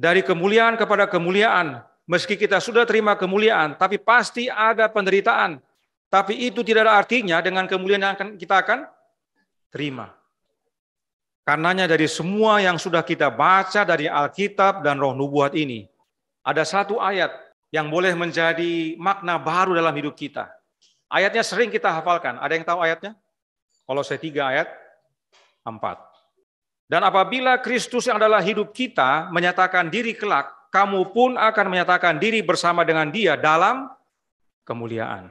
Dari kemuliaan kepada kemuliaan, meski kita sudah terima kemuliaan, tapi pasti ada penderitaan. Tapi itu tidak ada artinya dengan kemuliaan yang kita akan terima. Karenanya dari semua yang sudah kita baca dari Alkitab dan Roh Nubuat ini, ada satu ayat yang boleh menjadi makna baru dalam hidup kita. Ayatnya sering kita hafalkan. Ada yang tahu ayatnya? Kolose 3 ayat 4. Dan apabila Kristus yang adalah hidup kita menyatakan diri kelak, kamu pun akan menyatakan diri bersama dengan Dia dalam kemuliaan.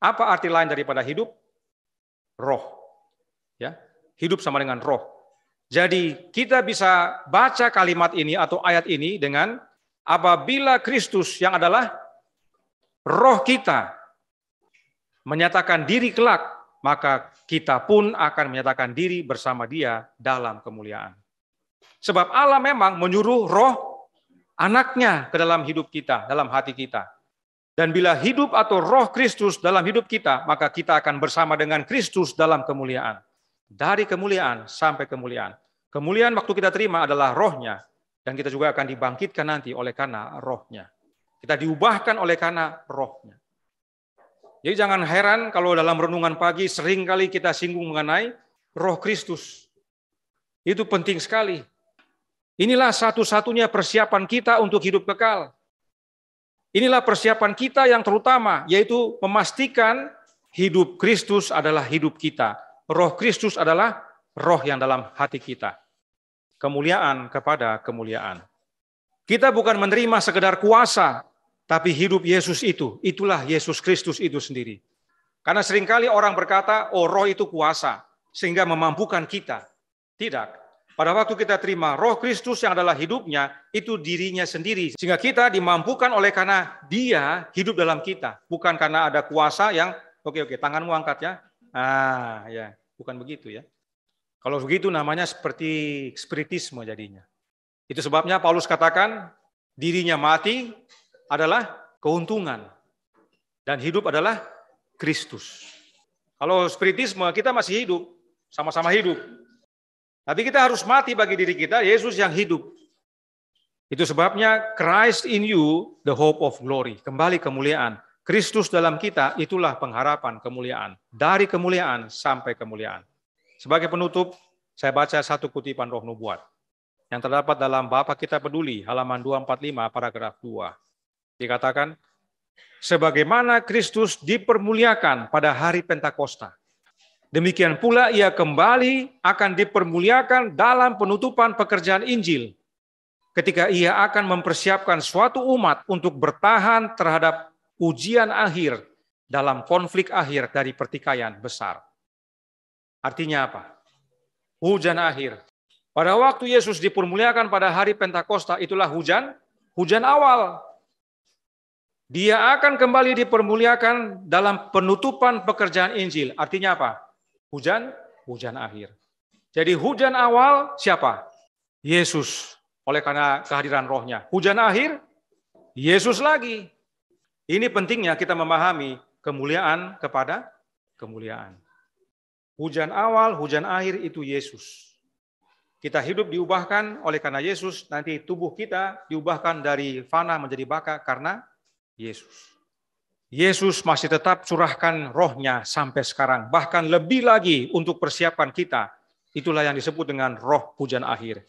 Apa arti lain daripada hidup? Roh. Ya, hidup sama dengan roh. Jadi kita bisa baca kalimat ini atau ayat ini dengan apabila Kristus yang adalah roh kita menyatakan diri kelak, maka kita pun akan menyatakan diri bersama Dia dalam kemuliaan. Sebab Allah memang menyuruh roh anaknya ke dalam hidup kita, dalam hati kita. Dan bila hidup atau roh Kristus dalam hidup kita, maka kita akan bersama dengan Kristus dalam kemuliaan. Dari kemuliaan sampai kemuliaan. Kemuliaan waktu kita terima adalah rohnya. Dan kita juga akan dibangkitkan nanti oleh karena rohnya. Kita diubahkan oleh karena rohnya. Jadi jangan heran kalau dalam renungan pagi seringkali kita singgung mengenai roh Kristus. Itu penting sekali. Inilah satu-satunya persiapan kita untuk hidup kekal. Inilah persiapan kita yang terutama, yaitu memastikan hidup Kristus adalah hidup kita. Roh Kristus adalah roh yang dalam hati kita. Kemuliaan kepada kemuliaan. Kita bukan menerima sekedar kuasa, tapi hidup Yesus itu, itulah Yesus Kristus itu sendiri. Karena seringkali orang berkata, oh roh itu kuasa, sehingga memampukan kita. Tidak. Pada waktu kita terima roh Kristus yang adalah hidupnya, itu dirinya sendiri. Sehingga kita dimampukan oleh karena Dia hidup dalam kita. Bukan karena ada kuasa yang, oke, tanganmu angkat ya. Ya, bukan begitu ya. Kalau begitu namanya seperti spiritisme jadinya. Itu sebabnya Paulus katakan dirinya mati adalah keuntungan dan hidup adalah Kristus. Kalau spiritisme kita masih hidup, sama-sama hidup. Tapi kita harus mati bagi diri kita, Yesus yang hidup. Itu sebabnya Christ in you, the hope of glory. Kembali kemuliaan. Kristus dalam kita, itulah pengharapan kemuliaan. Dari kemuliaan sampai kemuliaan. Sebagai penutup, saya baca satu kutipan Roh Nubuat yang terdapat dalam Bapa Kita Peduli, halaman 245, paragraf 2. Dikatakan, sebagaimana Kristus dipermuliakan pada hari Pentakosta, demikian pula Ia kembali akan dipermuliakan dalam penutupan pekerjaan Injil, ketika Ia akan mempersiapkan suatu umat untuk bertahan terhadap ujian akhir dalam konflik akhir dari pertikaian besar. Artinya apa? Hujan akhir. Pada waktu Yesus dipermuliakan pada hari Pentakosta, itulah hujan awal. Dia akan kembali dipermuliakan dalam penutupan pekerjaan Injil. Artinya apa? Hujan akhir. Jadi hujan awal siapa? Yesus. Oleh karena kehadiran rohnya. Hujan akhir, Yesus lagi. Ini pentingnya kita memahami kemuliaan kepada kemuliaan. Hujan awal, hujan akhir itu Yesus. Kita hidup diubahkan oleh karena Yesus, nanti tubuh kita diubahkan dari fana menjadi baka karena Yesus. Yesus masih tetap curahkan rohnya sampai sekarang, bahkan lebih lagi untuk persiapan kita. Itulah yang disebut dengan roh hujan akhir.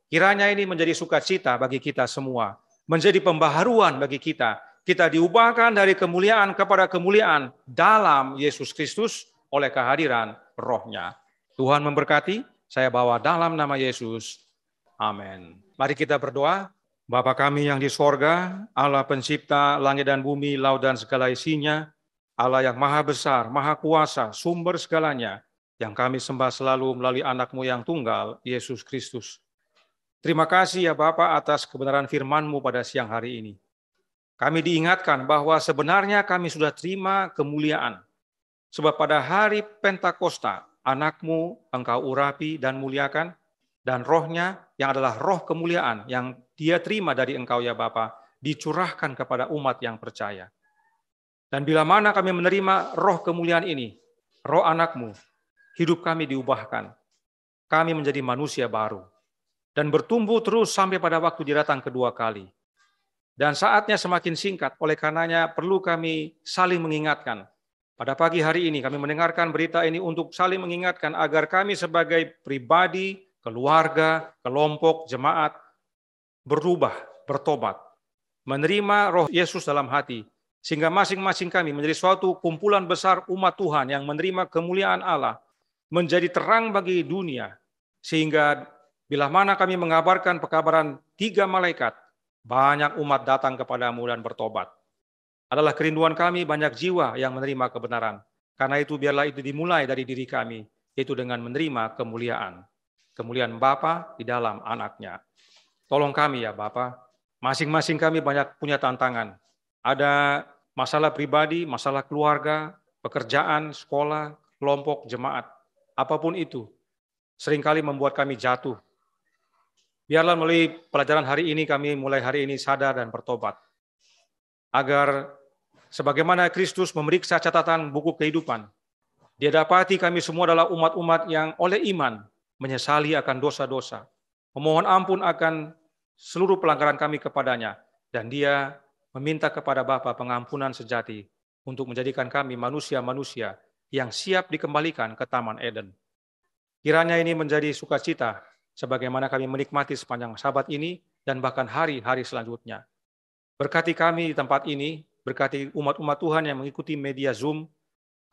Kiranya ini menjadi sukacita bagi kita semua, menjadi pembaharuan bagi kita. Kita diubahkan dari kemuliaan kepada kemuliaan dalam Yesus Kristus oleh kehadiran rohnya. Tuhan memberkati, saya bawa dalam nama Yesus. Amin. Mari kita berdoa. Bapa kami yang di sorga, Allah pencipta langit dan bumi, laut dan segala isinya, Allah yang maha besar, maha kuasa, sumber segalanya, yang kami sembah selalu melalui anak-Mu yang tunggal, Yesus Kristus. Terima kasih ya Bapa atas kebenaran firman-Mu pada siang hari ini. Kami diingatkan bahwa sebenarnya kami sudah terima kemuliaan. Sebab pada hari Pentakosta, anakmu engkau urapi dan muliakan, dan rohnya yang adalah roh kemuliaan yang dia terima dari engkau ya Bapa, dicurahkan kepada umat yang percaya. Dan bila mana kami menerima roh kemuliaan ini, roh anakmu, hidup kami diubahkan. Kami menjadi manusia baru. Dan bertumbuh terus sampai pada waktu dia datang kedua kali. Dan saatnya semakin singkat, oleh karenanya perlu kami saling mengingatkan. Pada pagi hari ini kami mendengarkan berita ini untuk saling mengingatkan agar kami sebagai pribadi, keluarga, kelompok, jemaat, berubah, bertobat, menerima roh Yesus dalam hati, sehingga masing-masing kami menjadi suatu kumpulan besar umat Tuhan yang menerima kemuliaan Allah, menjadi terang bagi dunia, sehingga bila mana kami mengabarkan pekabaran 3 malaikat, banyak umat datang kepadamu dan bertobat. Adalah kerinduan kami banyak jiwa yang menerima kebenaran. Karena itu biarlah itu dimulai dari diri kami, yaitu dengan menerima kemuliaan. Kemuliaan Bapa di dalam anaknya. Tolong kami ya Bapa, masing-masing kami banyak punya tantangan. Ada masalah pribadi, masalah keluarga, pekerjaan, sekolah, kelompok, jemaat. Apapun itu, seringkali membuat kami jatuh. Biarlah melalui pelajaran hari ini kami mulai hari ini sadar dan bertobat. Agar sebagaimana Kristus memeriksa catatan buku kehidupan, dia dapati kami semua adalah umat-umat yang oleh iman menyesali akan dosa-dosa, memohon ampun akan seluruh pelanggaran kami kepadanya, dan dia meminta kepada Bapa pengampunan sejati untuk menjadikan kami manusia-manusia yang siap dikembalikan ke Taman Eden. Kiranya ini menjadi sukacita sebagaimana kami menikmati sepanjang Sabat ini dan bahkan hari-hari selanjutnya. Berkati kami di tempat ini, berkati umat-umat Tuhan yang mengikuti media Zoom,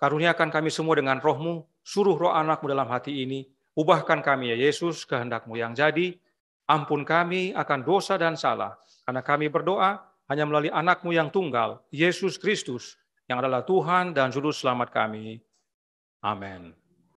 karuniakan kami semua dengan roh-Mu, suruh roh anak-Mu dalam hati ini, ubahkan kami ya Yesus, kehendak-Mu yang jadi, ampun kami akan dosa dan salah, karena kami berdoa hanya melalui anak-Mu yang tunggal, Yesus Kristus, yang adalah Tuhan dan Juru Selamat kami. Amin.